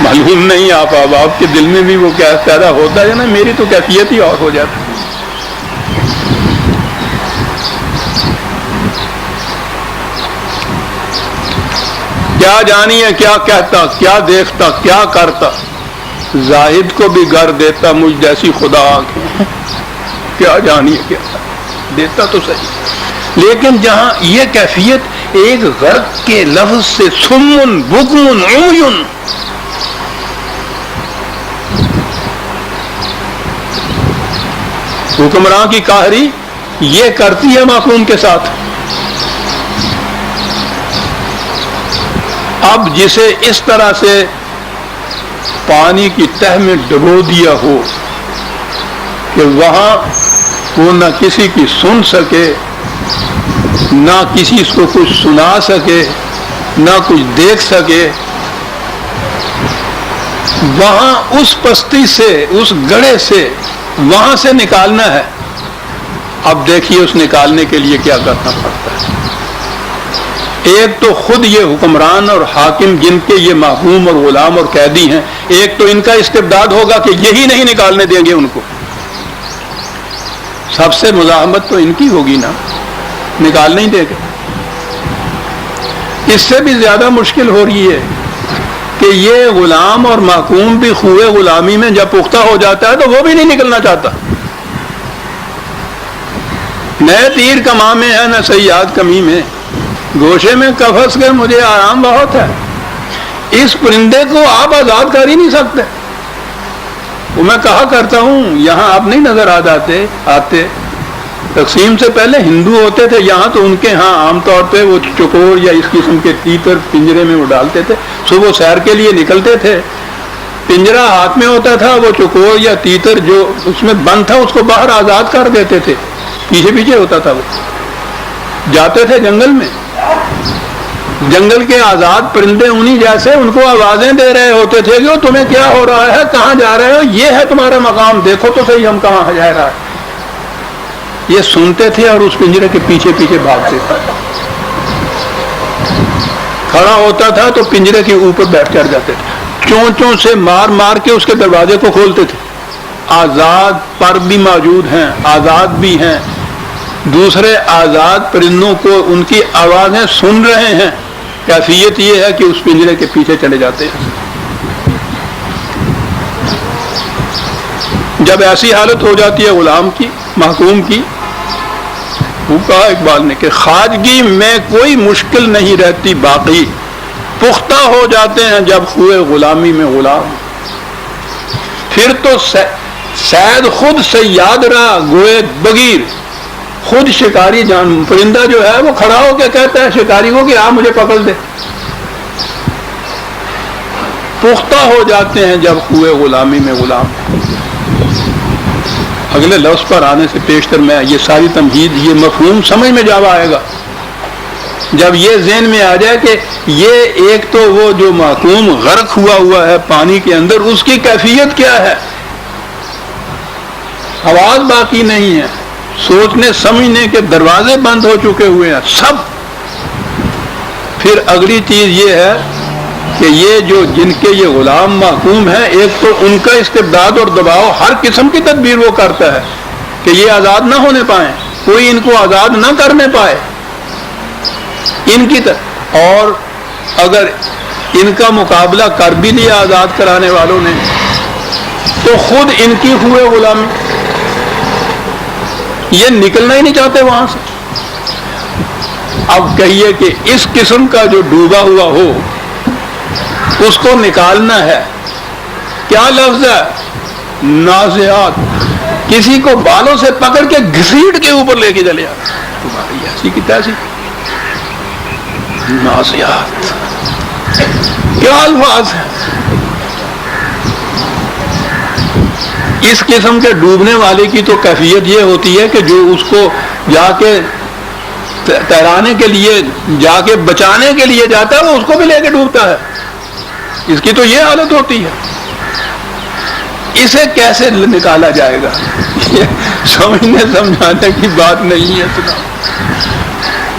S1: معلوم نہیں آپ احباب کے دل میں بھی وہ کیا پیدا ہوتا ہے نا. میری تو کیفیت ہی اور ہو جاتی. کیا جانیے کیا کہتا، کیا دیکھتا، کیا کرتا. زاہد کو بھی گر دیتا مجھ جیسی خدا آنکھیں. کیا جانیے کیا دیتا تو صحیح. لیکن جہاں یہ کیفیت ایک غرق کے لفظ سے سمن بکمن عمیٌ، حکمراں کی قاہری یہ کرتی ہے محکوم کے ساتھ. اب جسے اس طرح سے پانی کی تہ میں ڈبو دیا ہو کہ وہاں وہ نہ کسی کی سن سکے، نہ کسی اس کو کچھ سنا سکے، نہ کچھ دیکھ سکے، وہاں اس پستی سے، اس گڑھے سے وہاں سے نکالنا ہے. اب دیکھیے اس نکالنے کے لیے کیا کرنا پڑتا ہے. ایک تو خود یہ حکمران اور حاکم جن کے یہ محکوم اور غلام اور قیدی ہیں، ایک تو ان کا استبداد ہوگا کہ یہی نہیں نکالنے دیں گے ان کو. سب سے مزاحمت تو ان کی ہوگی نا، نکال نہیں دے گے. اس سے بھی زیادہ مشکل ہو رہی ہے کہ یہ غلام اور محکوم بھی خوئے غلامی میں جب پختہ ہو جاتا ہے تو وہ بھی نہیں نکلنا چاہتا. نئے تیر کماں میں ہے نہ صیاد کمی میں، گوشے میں قفس کر مجھے آرام بہت ہے. اس پرندے کو آپ آزاد کر ہی نہیں سکتے. وہ میں کہا کرتا ہوں یہاں آپ نہیں نظر آتے. تقسیم سے پہلے ہندو ہوتے تھے یہاں، تو ان کے ہاں عام طور پہ وہ چکور یا اس قسم کے تیتر پنجرے میں وہ ڈالتے تھے. صبح سیر کے لیے نکلتے تھے پنجرا ہاتھ میں ہوتا تھا، وہ چکور یا تیتر جو اس میں بند تھا اس کو باہر آزاد کر دیتے تھے، پیچھے پیچھے ہوتا تھا، وہ جاتے تھے جنگل میں، جنگل کے آزاد پرندے انہی جیسے ان کو آوازیں دے رہے ہوتے تھے کہ تمہیں کیا ہو رہا ہے، کہاں جا رہے ہو، یہ ہے تمہارا مقام، دیکھو تو صحیح ہم کہاں جا رہا ہے۔ یہ سنتے تھے اور اس پنجرے کے پیچھے پیچھے بھاگتے تھے۔ کھڑا ہوتا تھا تو پنجرے کے اوپر بیٹھ چڑھ جاتے تھے، چونچوں سے مار مار کے اس کے دروازے کو کھولتے تھے۔ آزاد پر بھی موجود ہیں، آزاد بھی ہیں، دوسرے آزاد پرندوں کو ان کی آوازیں سن رہے ہیں، کیفیت یہ ہے کہ اس پنجرے کے پیچھے چلے جاتے ہیں۔ جب ایسی حالت ہو جاتی ہے غلام کی، محکوم کی، وہ کہا اقبال نے کہ خواجگی میں کوئی مشکل نہیں رہتی باقی، پختہ ہو جاتے ہیں جب ہوئے غلامی میں غلام۔ پھر تو سید خود صیاد رہا گوئے بگیر، خود شکاری جان، پرندہ جو ہے وہ کھڑا ہو کے کہتا ہے شکاری کو کہ آپ مجھے پکڑ دے۔ پختہ ہو جاتے ہیں جب ہوئے غلامی میں غلام۔ اگلے لفظ پر آنے سے پیشتر میں یہ ساری تمہید، یہ مفہوم سمجھ میں جب آئے گا، جب یہ ذہن میں آ جائے کہ یہ ایک تو وہ جو محکوم غرق ہوا ہے پانی کے اندر، اس کی کیفیت کیا ہے، آواز باقی نہیں ہے، سوچنے سمجھنے کے دروازے بند ہو چکے ہوئے ہیں سب۔ پھر اگلی چیز یہ ہے کہ یہ جو جن کے یہ غلام محکوم ہیں، ایک تو ان کا استبداد اور دباؤ، ہر قسم کی تدبیر وہ کرتا ہے کہ یہ آزاد نہ ہونے پائیں، کوئی ان کو آزاد نہ کرنے پائے ان کی اور اگر ان کا مقابلہ کر بھی لیا آزاد کرانے والوں نے تو خود ان کی ہوئے غلامی، یہ نکلنا ہی نہیں چاہتے وہاں سے۔ اب کہیے کہ اس قسم کا جو ڈوبا ہوا ہو اس کو نکالنا ہے، کیا لفظ ہے، نازعات، کسی کو بالوں سے پکڑ کے گھسیٹ کے اوپر لے کے چلے آتا، تمہاری ایسی کی تیسی، نازعات، کیا الفاظ ہیں۔ اس قسم کے ڈوبنے والے کی تو کیفیت یہ ہوتی ہے کہ جو اس کو جا کے تیرانے کے لیے، جا کے بچانے کے لیے جاتا ہے، وہ اس کو بھی لے کے ڈوبتا ہے، اس کی تو یہ حالت ہوتی ہے۔ اسے کیسے نکالا جائے گا، یہ سمجھنے سمجھانے کی بات نہیں ہے،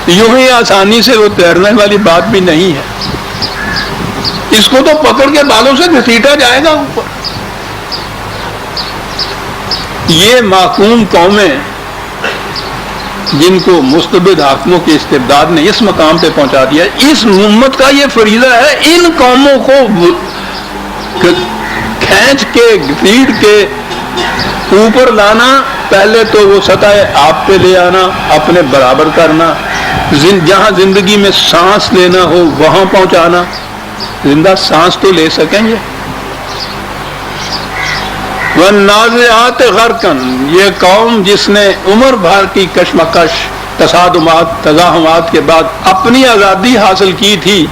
S1: یوں ہی آسانی سے وہ تیرنے والی بات بھی نہیں ہے، اس کو تو پکڑ کے بالوں سے گھسیٹا جائے گا اوپر۔ یہ محکوم قومیں جن کو مستبد حاکموں کے استبداد نے اس مقام پہ پہنچا دیا، اس امت کا یہ فریضہ ہے ان قوموں کو کھینچ کے گھسیٹ کے اوپر لانا، پہلے تو وہ سطح آپ پہ لے آنا، اپنے برابر کرنا، جہاں زندگی میں سانس لینا ہو وہاں پہنچانا، زندہ سانس تو لے سکیں گے۔ والنازعات غرقا، یہ قوم جس نے عمر بھر کی کشمکش، تصادمات، تزاحمات کے بعد اپنی آزادی حاصل کی تھی،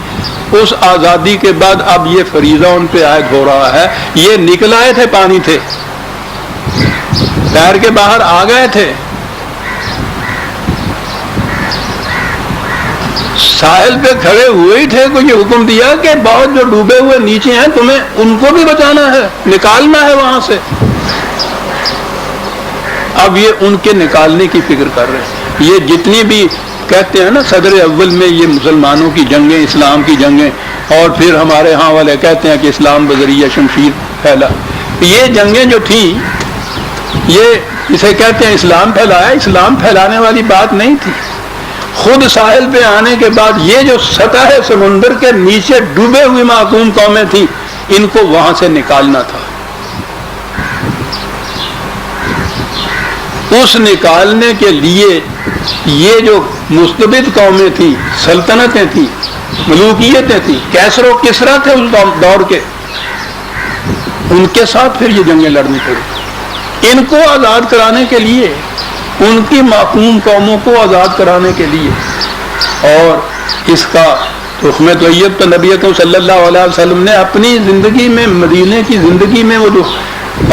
S1: اس آزادی کے بعد اب یہ فریضہ ان پہ عائد ہو رہا ہے۔ یہ نکل آئے تھے، پانی تھے، تیر کے باہر آ گئے تھے، ساحل پہ کھڑے ہوئے ہی تھے، کو یہ حکم دیا کہ بہت جو ڈوبے ہوئے نیچے ہیں تمہیں ان کو بھی بچانا ہے، نکالنا ہے وہاں سے۔ اب یہ ان کے نکالنے کی فکر کر رہے ہیں۔ یہ جتنی بھی کہتے ہیں نا صدر اول میں یہ مسلمانوں کی جنگیں، اسلام کی جنگیں، اور پھر ہمارے ہاں والے کہتے ہیں کہ اسلام بذریعہ شمشیر پھیلا، یہ جنگیں جو تھیں یہ اسے کہتے ہیں اسلام پھیلایا، اسلام پھیلانے والی بات نہیں تھی۔ خود ساحل پہ آنے کے بعد یہ جو سطح سمندر کے نیچے ڈوبے ہوئی محکوم قومیں تھیں، ان کو وہاں سے نکالنا تھا۔ اس نکالنے کے لیے یہ جو مستبد قومیں تھیں، سلطنتیں تھیں، ملوکیتیں تھیں، کیسر و کسرا تھے اس دور کے، ان کے ساتھ پھر یہ جنگیں لڑنی پڑی۔ ان کو آزاد کرانے کے لیے، ان کی محکوم قوموں کو آزاد کرانے کے لیے، اور اس کا تخم طیب تو نبی اکرم صلی اللہ علیہ وسلم نے اپنی زندگی میں، مدینے کی زندگی میں، وہ جو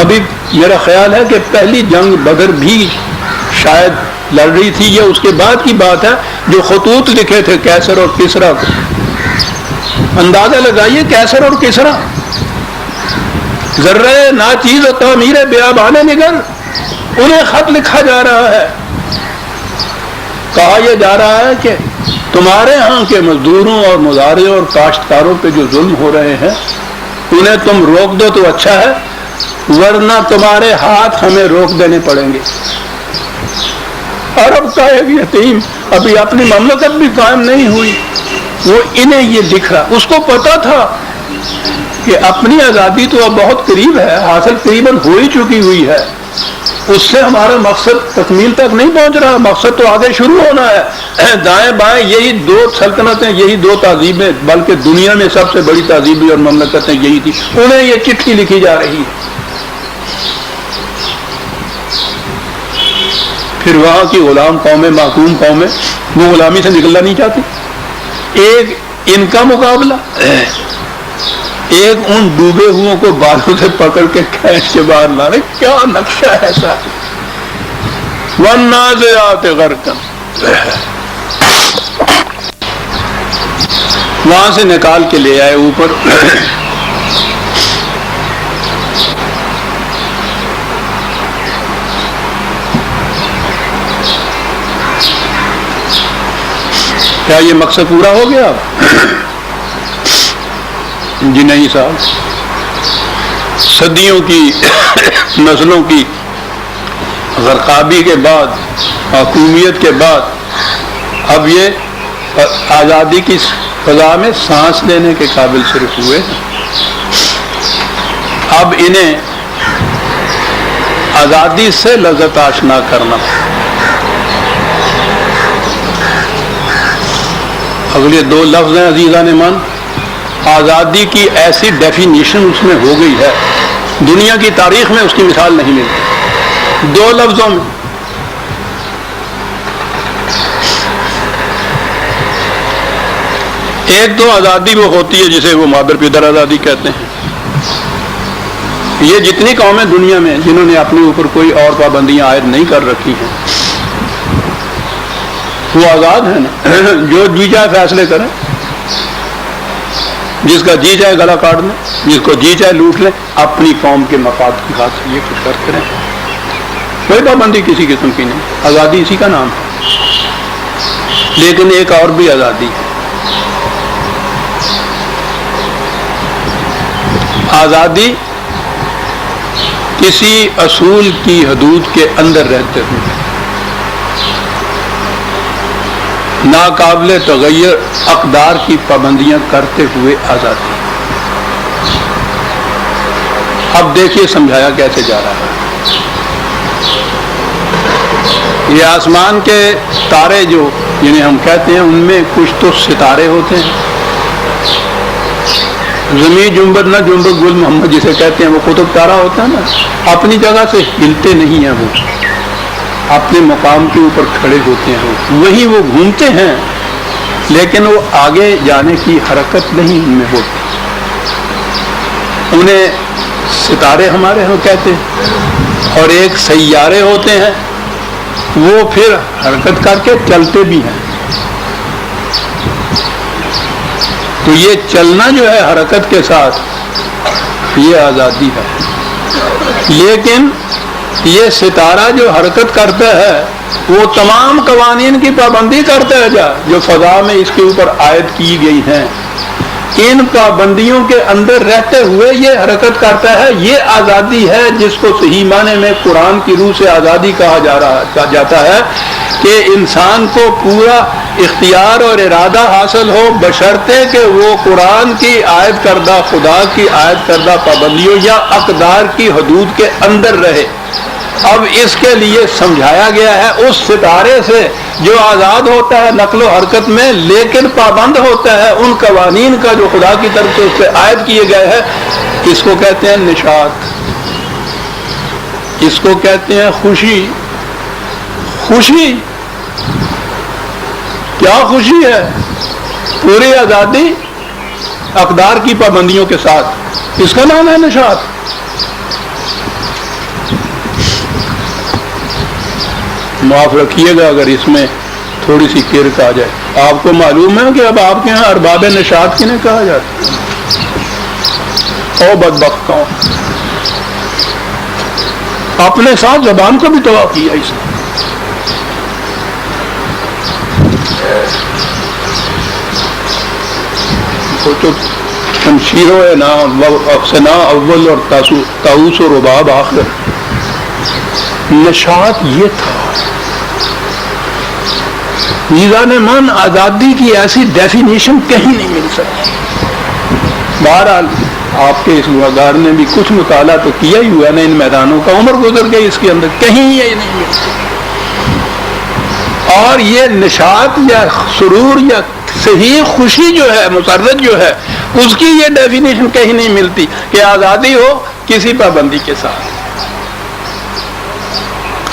S1: ابھی میرا خیال ہے کہ پہلی جنگ بدر بھی شاید لڑ رہی تھی، یہ اس کے بعد کی بات ہے، جو خطوط لکھے تھے کیسر اور کسریٰ کو، اندازہ لگائیے کیسر اور کسریٰ، ذرہ ناچیز و تعمیر بیابان نگر، انہیں خط لکھا جا رہا ہے، کہا یہ جا رہا ہے کہ تمہارے ہاں کے مزدوروں اور مزارعوں اور کاشتکاروں پہ جو ظلم ہو رہے ہیں انہیں تم روک دو تو اچھا ہے، ورنہ تمہارے ہاتھ ہمیں روک دینے پڑیں گے۔ عرب کا ایک یتیم ابھی اپنی مملکت بھی قائم نہیں ہوئی، وہ انہیں یہ لکھ رہا، اس کو پتا تھا کہ اپنی آزادی تو اب بہت قریب ہے، حاصل قریباً ہو ہی چکی ہوئی ہے، اس سے ہمارا مقصد تکمیل تک نہیں پہنچ رہا، مقصد تو آگے شروع ہونا ہے۔ دائیں بائیں یہی دو سلطنتیں، یہی دو تہذیبیں، بلکہ دنیا میں سب سے بڑی تہذیبیں اور مملکتیں یہی تھی، انہیں یہ چٹھی لکھی جا رہی ہے۔ پھر وہاں کی غلام قومیں، محکوم قومیں، وہ غلامی سے نکلنا نہیں چاہتی، ایک ان کا مقابلہ، ایک ان ڈوبے ہوئوں کو بالوں سے پکڑ کے کھینچ کے باہر لانے، کیا نقشہ ہے ایسا، والنازعات غرقا، وہاں سے نکال کے لے آئے اوپر۔ کیا یہ مقصد پورا ہو گیا؟ جی نہیں صاحب، صدیوں کی نسلوں کی غرقابی کے بعد، حکومیت کے بعد، اب یہ آزادی کی فضا میں سانس لینے کے قابل صرف ہوئے۔ اب انہیں آزادی سے لذت آشنا کرنا۔ اگلے دو لفظ ہیں عزیزان ایمان، آزادی کی ایسی ڈیفینیشن اس میں ہو گئی ہے، دنیا کی تاریخ میں اس کی مثال نہیں ملتی، دو لفظوں میں۔ ایک تو آزادی وہ ہوتی ہے جسے وہ مادر پدر آزادی کہتے ہیں، یہ جتنی قومیں دنیا میں جنہوں نے اپنے اوپر کوئی اور پابندیاں عائد نہیں کر رکھی ہیں وہ آزاد ہیں نا، جو جی چاہے فیصلے کریں، جس کا جی چاہے گلا کاٹ لیں، جس کو جی چاہے لوٹ لیں، اپنی قوم کے مفاد کی خاطر یہ کچھ کرتے رہیں، کوئی پابندی کسی قسم کی نہیں، آزادی اسی کا نام ہے۔ لیکن ایک اور بھی آزادی ہے، آزادی کسی اصول کی حدود کے اندر رہتے ہوئے، ناقابل تغیر اقدار کی پابندیاں کرتے ہوئے آزادی۔ اب دیکھیے سمجھایا کیسے جا رہا ہے۔ یہ آسمان کے تارے جو جنہیں ہم کہتے ہیں ان میں کچھ تو ستارے ہوتے ہیں، زمین جنبد نہ جنبد گل محمد جسے کہتے ہیں، وہ قطب تارہ ہوتا ہے نا، اپنی جگہ سے ہلتے نہیں ہیں، وہ اپنے مقام کے اوپر کھڑے ہوتے ہیں، وہی وہ گھومتے ہیں لیکن وہ آگے جانے کی حرکت نہیں ان میں ہوتی، انہیں ستارے ہمارے ہاں کہتے ہیں۔ اور ایک سیارے ہوتے ہیں، وہ پھر حرکت کر کے چلتے بھی ہیں، تو یہ چلنا جو ہے حرکت کے ساتھ یہ آزادی ہے۔ لیکن یہ ستارہ جو حرکت کرتا ہے وہ تمام قوانین کی پابندی کرتا ہے جو فضا میں اس کے اوپر عائد کی گئی ہیں، ان پابندیوں کے اندر رہتے ہوئے یہ حرکت کرتا ہے، یہ آزادی ہے جس کو صحیح معنی میں قرآن کی روح سے آزادی کہا جاتا ہے کہ انسان کو پورا اختیار اور ارادہ حاصل ہو بشرطے کہ وہ قرآن کی عائد کردہ، خدا کی عائد کردہ پابندیوں یا اقدار کی حدود کے اندر رہے۔ اب اس کے لیے سمجھایا گیا ہے اس ستارے سے جو آزاد ہوتا ہے نقل و حرکت میں لیکن پابند ہوتا ہے ان قوانین کا جو خدا کی طرف سے اس پہ عائد کیے گئے ہیں، اس کو کہتے ہیں نشاط، اس کو کہتے ہیں خوشی۔ خوشی کیا خوشی ہے؟ پوری آزادی اقدار کی پابندیوں کے ساتھ، اس کا نام ہے نشاط۔ معاف رکھیے گا اگر اس میں تھوڑی سی کرک آ جائے۔ آپ کو معلوم ہے کہ اب آپ کے ہاں ارباب نشاط کنہیں کہا جاتا ہے؟ او بدبخت قوم، اپنے ساتھ زبان کو بھی تباہ کیا اس نے۔ تو شمشیر و افسنا اول اور طاؤس و رباب آخر۔ نشاط یہ تھا۔ میزان من آزادی کی ایسی ڈیفینیشن کہیں نہیں مل سکتی۔ بہرحال آپ کے اس گوہگار نے بھی کچھ مطالعہ تو کیا ہی ہوا نا ان میدانوں کا، عمر گزر گئی اس کے اندر، کہیں یہ نہیں ملتی۔ اور یہ نشاط یا سرور یا صحیح خوشی جو ہے، مسرت جو ہے، اس کی یہ ڈیفینیشن کہیں نہیں ملتی کہ آزادی ہو کسی پابندی کے ساتھ،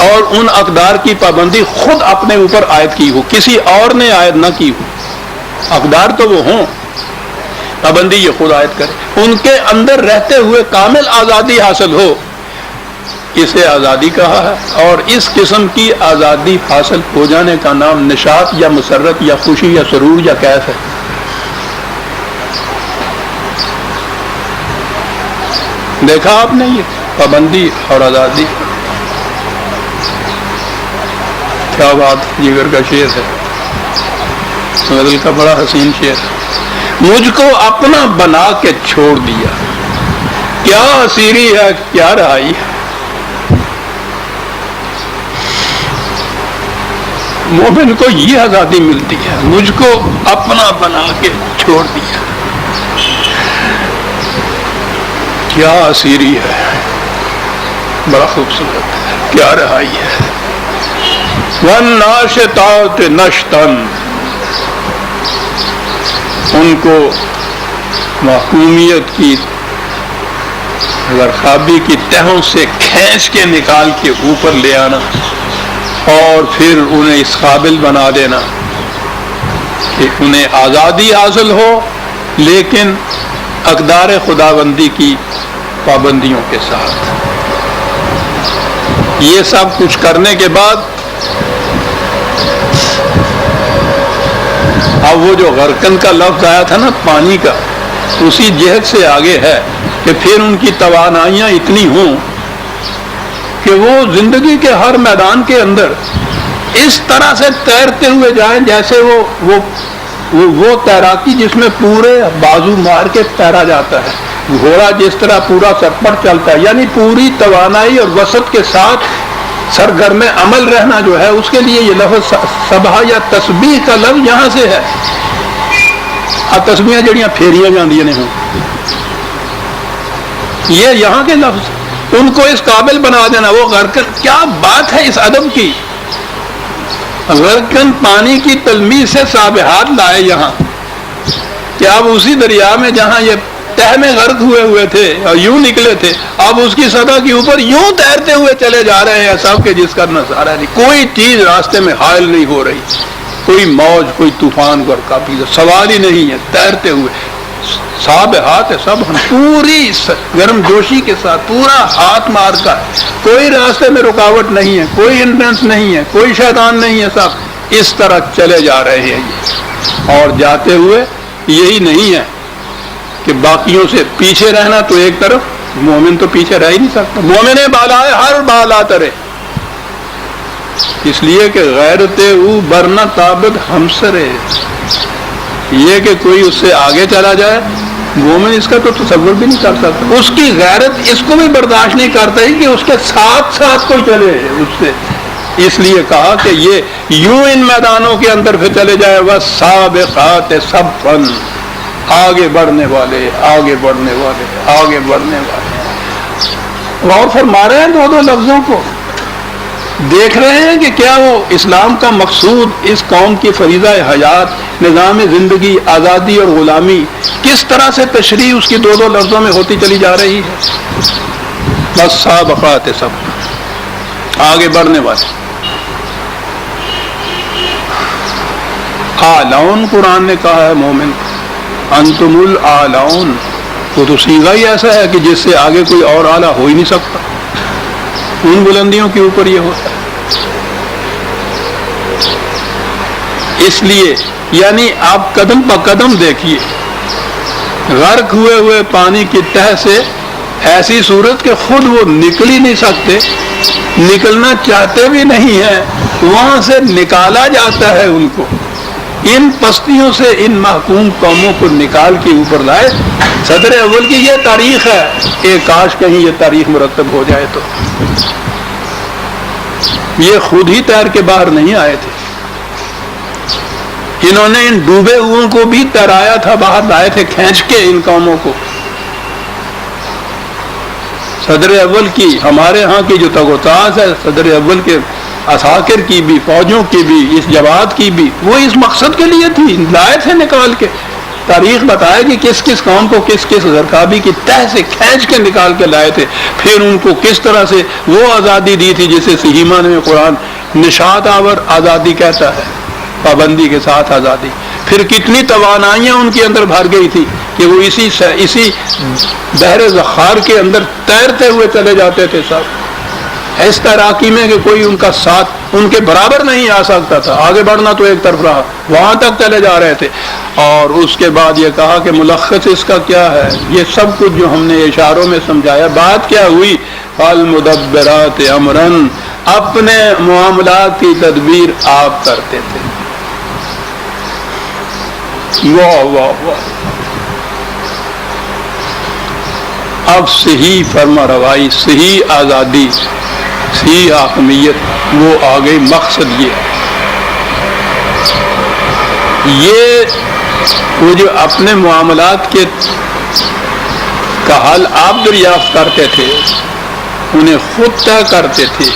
S1: اور ان اقدار کی پابندی خود اپنے اوپر عائد کی ہو، کسی اور نے عائد نہ کی ہو۔ اقدار تو وہ ہوں، پابندی یہ خود عائد کرے، ان کے اندر رہتے ہوئے کامل آزادی حاصل ہو، اسے آزادی کہا ہے۔ اور اس قسم کی آزادی حاصل ہو جانے کا نام نشاط یا مسرت یا خوشی یا سرور یا کیف ہے۔ دیکھا آپ نے یہ پابندی اور آزادی، کیا بات، جگر کا شعر ہے، غزل کا بڑا حسین شعر۔ مجھ کو اپنا بنا کے چھوڑ دیا، کیا اسیری ہے کیا رہائی ہے۔ مومن کو یہ آزادی ملتی ہے، مجھ کو اپنا بنا کے چھوڑ دیا، کیا اسیری ہے، بڑا خوبصورت ہے، کیا رہائی ہے۔ وَالنَّاشِطَاتِ نَشْطًا، ان کو محکومیت کی غرقابی کی تہوں سے کھینچ کے نکال کے اوپر لے آنا، اور پھر انہیں اس قابل بنا دینا کہ انہیں آزادی حاصل ہو، لیکن اقدار خداوندی کی پابندیوں کے ساتھ۔ یہ سب کچھ کرنے کے بعد اب وہ جو غرقن کا لفظ آیا تھا نا پانی کا، اسی جہت سے آگے ہے کہ پھر ان کی توانائیاں اتنی ہوں کہ وہ زندگی کے ہر میدان کے اندر اس طرح سے تیرتے ہوئے جائیں جیسے وہ تیراکی جس میں پورے بازو مار کے تیرا جاتا ہے، گھوڑا جس طرح پورا سر پر چلتا ہے، یعنی پوری توانائی اور وسعت کے ساتھ سرگرم عمل رہنا جو ہے، اس کے لیے یہ لفظ سبحہ یا تسبیح کا لفظ یہاں سے ہے۔ تسبیحاں جڑیاں پھیریاں جاندیاں نے ہوں، یہ یہاں کے لفظ ان کو اس قابل بنا دینا۔ وہ غرقن، کیا بات ہے اس ادب کی، غرقن پانی کی تلمیذ سے سابحات لائے یہاں کہ اب اسی دریا میں جہاں یہ تہ میں غرق ہوئے تھے اور یوں نکلے تھے، اب اس کی سطح کے اوپر یوں تیرتے ہوئے چلے جا رہے ہیں سب کے، جس کا نظارہ نہیں، کوئی چیز راستے میں حائل نہیں ہو رہی، کوئی موج کوئی طوفان کا کافی سوال ہی نہیں ہے، تیرتے ہوئے سابحات ہے سب، پوری گرم جوشی کے ساتھ، پورا ہاتھ مار کر، کوئی راستے میں رکاوٹ نہیں ہے، کوئی ہنڈرنس نہیں ہے، کوئی شیطان نہیں ہے، سب اس طرح چلے جا رہے ہیں یہ۔ اور جاتے ہوئے یہی نہیں ہے کہ باقیوں سے پیچھے رہنا، تو ایک طرف مومن تو پیچھے رہ ہی نہیں سکتا، مومن بالا ہے ہر بالا ترے، اس لیے کہ غیرت او برنا تابد ہمسرے، یہ کہ کوئی اس سے آگے چلا جائے، مومن اس کا تو تصور بھی نہیں کر سکتا، اس کی غیرت اس کو بھی برداشت نہیں کرتا ہی کہ اس کے ساتھ ساتھ کوئی چلے اس سے، اس لیے کہا کہ یہ یوں ان میدانوں کے اندر پھر چلے جائے، وَالسَّابِقَاتِ صَفًّا، آگے بڑھنے والے آگے بڑھنے والے آگے بڑھنے والے۔ غور فرما رہے ہیں دو لفظوں کو، دیکھ رہے ہیں کہ کیا وہ اسلام کا مقصود، اس قوم کی فریضہ حیات، نظام زندگی، آزادی اور غلامی، کس طرح سے تشریح اس کی دو لفظوں میں ہوتی چلی جا رہی ہے۔ بس سابقات سب، آگے بڑھنے والے۔ آلون قرآن نے کہا ہے مومن، انتم الآلون، وہ تو صیغہ ہی ایسا ہے کہ جس سے آگے کوئی اور اعلیٰ ہو ہی نہیں سکتا، ان بلندیوں کے اوپر یہ ہوتا ہے۔ اس لیے یعنی آپ قدم پہ قدم دیکھیے، غرق ہوئے ہوئے پانی کی تہہ سے ایسی صورت کہ خود وہ نکل ہی نہیں سکتے، نکلنا چاہتے بھی نہیں ہیں، وہاں سے نکالا جاتا ہے ان کو، ان پستیوں سے ان محکوم قوموں کو نکال کے اوپر لائے۔ صدر اول کی یہ تاریخ ہے، ایک کاش کہیں یہ تاریخ مرتب ہو جائے تو۔ یہ خود ہی تیر کے باہر نہیں آئے تھے، انہوں نے ان ڈوبے ہوئوں کو بھی تیرایا تھا، باہر لائے تھے کھینچ کے ان قوموں کو۔ صدر اول کی ہمارے ہاں کی جو تگوتاز ہے، صدر اول کے عساکر کی بھی، فوجوں کی بھی، اس جماعت کی بھی، وہ اس مقصد کے لیے تھی، لائے تھے نکال کے۔ تاریخ بتائے کہ کس کس قوم کو کس کس زرقابی کی تہ سے کھینچ کے نکال کے لائے تھے، پھر ان کو کس طرح سے وہ آزادی دی تھی جسے صحیحہ میں قرآن نشاط آور آزادی کہتا ہے، پابندی کے ساتھ آزادی۔ پھر کتنی توانائیاں ان کے اندر بھر گئی تھی کہ وہ اسی بحر زخار کے اندر تیرتے ہوئے چلے جاتے تھے سب، اس تیراکی میں کہ کوئی ان کا ساتھ ان کے برابر نہیں آ سکتا تھا، آگے بڑھنا تو ایک طرف رہا، وہاں تک چلے جا رہے تھے۔ اور اس کے بعد یہ کہا کہ ملخص اس کا کیا ہے، یہ سب کچھ جو ہم نے اشاروں میں سمجھایا، بات کیا ہوئی؟ فالمدبرات امرن، اپنے معاملات کی تدبیر آپ کرتے تھے۔ واہ واہ واہ! اب صحیح فرما روائی، صحیح آزادی، صحیح حاکمیت وہ آ گئی۔ مقصد یہ وہ جو اپنے معاملات کے کا حل آپ دریافت کرتے تھے، انہیں خود طے کرتے تھے،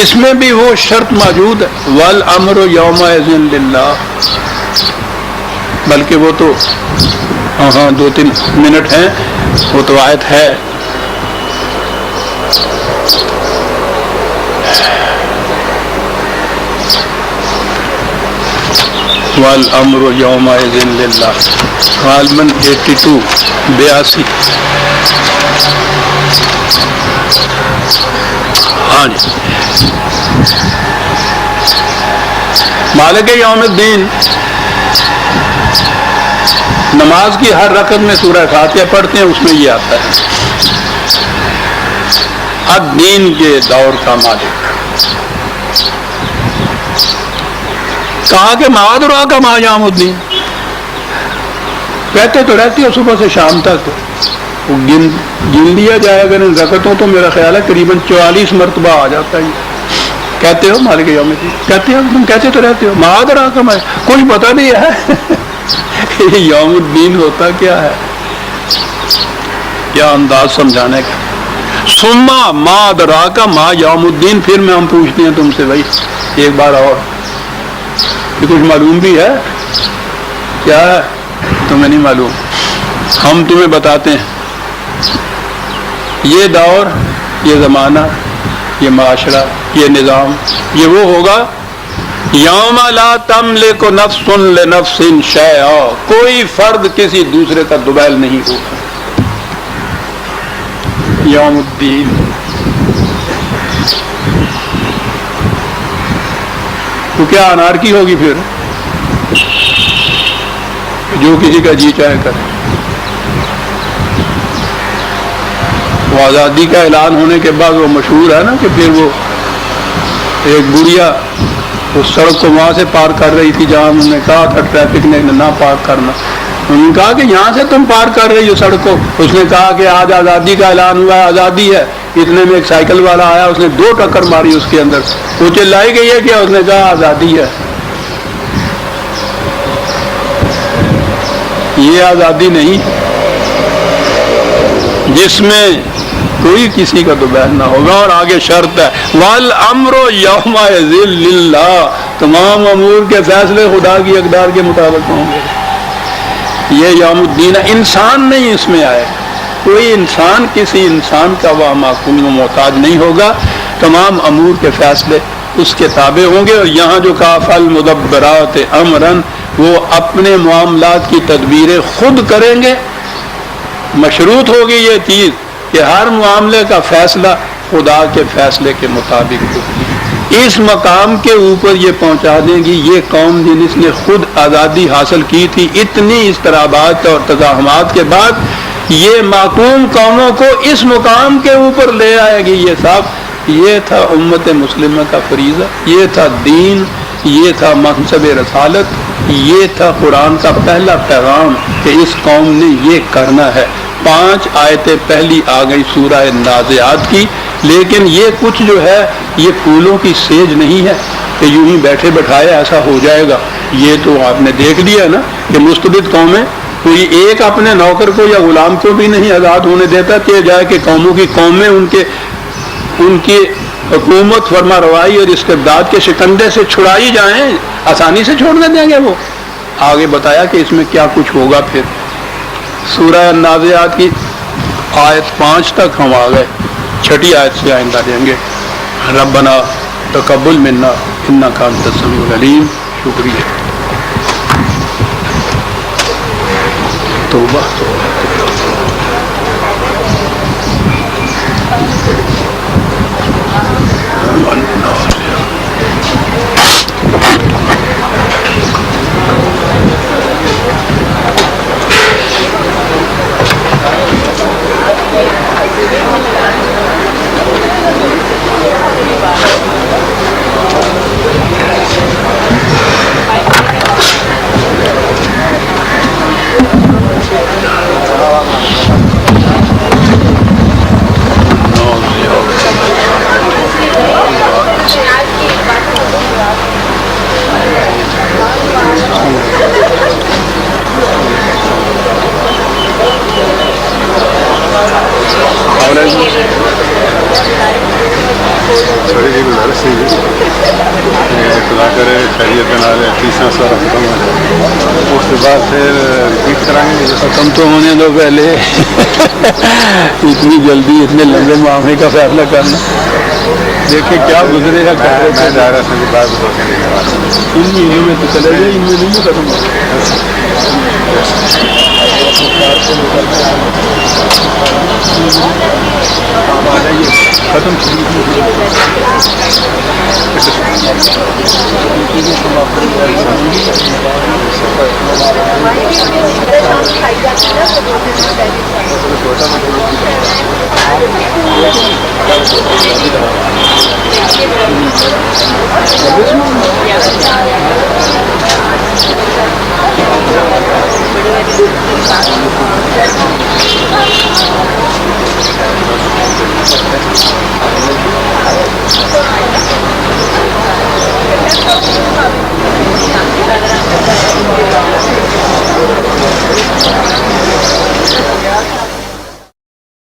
S1: اس میں بھی وہ شرط موجود ہے، والامر یومئذ للہ، بلکہ وہ تو ہاں 2-3 منٹ ہیں، وہ تو آیت ہے۔ والامر یومئذ للہ، غالباً 82 ہاں جی۔ مالک یوم الدین، نماز کی ہر رکعت میں سورہ فاتحہ پڑھتے ہیں، اس میں یہ آتا ہے الدین کے دور کا مالک۔ کہا کہ معاذ اللہ کا ما یوم الدین، کہتے تو رہتی ہے صبح سے شام تک، گن لیا جائے اگر ان رکعتوں تو میرا خیال ہے قریباً 44 مرتبہ آ جاتا ہے۔ کہتے ہو مالک یوم الدین، کہتے ہو، تم کہتے تو رہتے ہو معاذ اللہ کا، کچھ پتہ نہیں ہے یوم الدین ہوتا کیا ہے، کیا انداز سمجھانے کا۔ سما ما ادراک ما یوم الدین، پھر میں ہم پوچھتے ہیں تم سے بھائی ایک بار اور، کہ کچھ معلوم بھی ہے کیا ہے؟ تمہیں نہیں معلوم، ہم تمہیں بتاتے ہیں۔ یہ دور، یہ زمانہ، یہ معاشرہ، یہ نظام، یہ وہ ہوگا یوم لا تملک نفس لنفس شیئا، کوئی فرد کسی دوسرے کا دوبیل نہیں ہوگا۔ یوم الدین، تو کیا انارکی ہوگی پھر، جو کسی کا جی چاہے کرے۔ وہ آزادی کا اعلان ہونے کے بعد وہ مشہور ہے نا کہ پھر وہ ایک بڑھیا اس سڑک کو وہاں سے پار کر رہی تھی جہاں انہوں نے کہا تھا ٹریفک نے نہ پار کرنا، انہوں نے کہا کہ یہاں سے تم پار کر رہی ہو سڑک کو، اس نے کہا کہ آج آزادی کا اعلان ہوا ہے، آزادی ہے۔ اتنے میں ایک سائیکل والا آیا، اس نے 2 ٹکر ماری اس کے اندر، وہ چلائی گئی ہے کیا، اس نے کہا آزادی ہے۔ یہ آزادی نہیں جس میں کوئی کسی کا دوبیل نہ ہوگا۔ اور آگے شرط ہے والامر یومئذ للہ، تمام امور کے فیصلے خدا کی اقدار کے مطابق ہوں گے۔ یہ یوم الدین، انسان نہیں اس میں آئے، کوئی انسان کسی انسان کا وہ محکوم و محتاج نہیں ہوگا، تمام امور کے فیصلے اس کے تابع ہوں گے. اور یہاں جو کہا فالمدبرات امرن، وہ اپنے معاملات کی تدبیریں خود کریں گے. مشروط ہوگی یہ چیز کہ ہر معاملے کا فیصلہ خدا کے فیصلے کے مطابق ہو. اس مقام کے اوپر یہ پہنچا دیں گی یہ قوم جس نے خود آزادی حاصل کی تھی، اتنی اضطرابات اور تزاحمات کے بعد یہ معقوم قوموں کو اس مقام کے اوپر لے آئے گی. یہ صاحب یہ تھا امت مسلمہ کا فریضہ، یہ تھا دین، یہ تھا منصب رسالت، یہ تھا قرآن کا پہلا پیغام کہ اس قوم نے یہ کرنا ہے. 5 آیتیں پہلی آ گئی سورہ نازعات کی، لیکن یہ کچھ جو ہے یہ پھولوں کی سیج نہیں ہے کہ یوں ہی بیٹھے بٹھائے ایسا ہو جائے گا. یہ تو آپ نے دیکھ لیا نا کہ مستبد قومیں کوئی ایک اپنے نوکر کو یا غلام کو بھی نہیں آزاد ہونے دیتا کہ جائے کہ قوموں کی قومیں ان کی حکومت فرما روائی اور استبداد کے شکنجے سے چھڑائی جائیں، آسانی سے چھوڑنے دیں گے. وہ آگے بتایا کہ اس میں کیا کچھ ہوگا. پھر سورہ نازعات کی آیت 5 تک ہم آ گئے، 6 آیت سے آئندہ دیں گے. ربنا تقبل منا انک انت السمیع العلیم. شکریہ. توبہ
S2: تھوڑی جی گزارش تھی خدا کرے خیریت بنا لے، تیسرا سارا ختم ہو جائے، اس کے بعد پھر ریپیٹ کرائیں گے.
S1: ختم تو ہونے دو پہلے. اتنی جلدی اتنے لمبے معاملے کا فیصلہ کرنا، دیکھیں کیا گزرے گا.
S2: میں جا رہا تھا کہ بات ہو کے
S1: ان مہینوں میں تو چلے گئے، ان مہینوں میں ختم ہو ختم.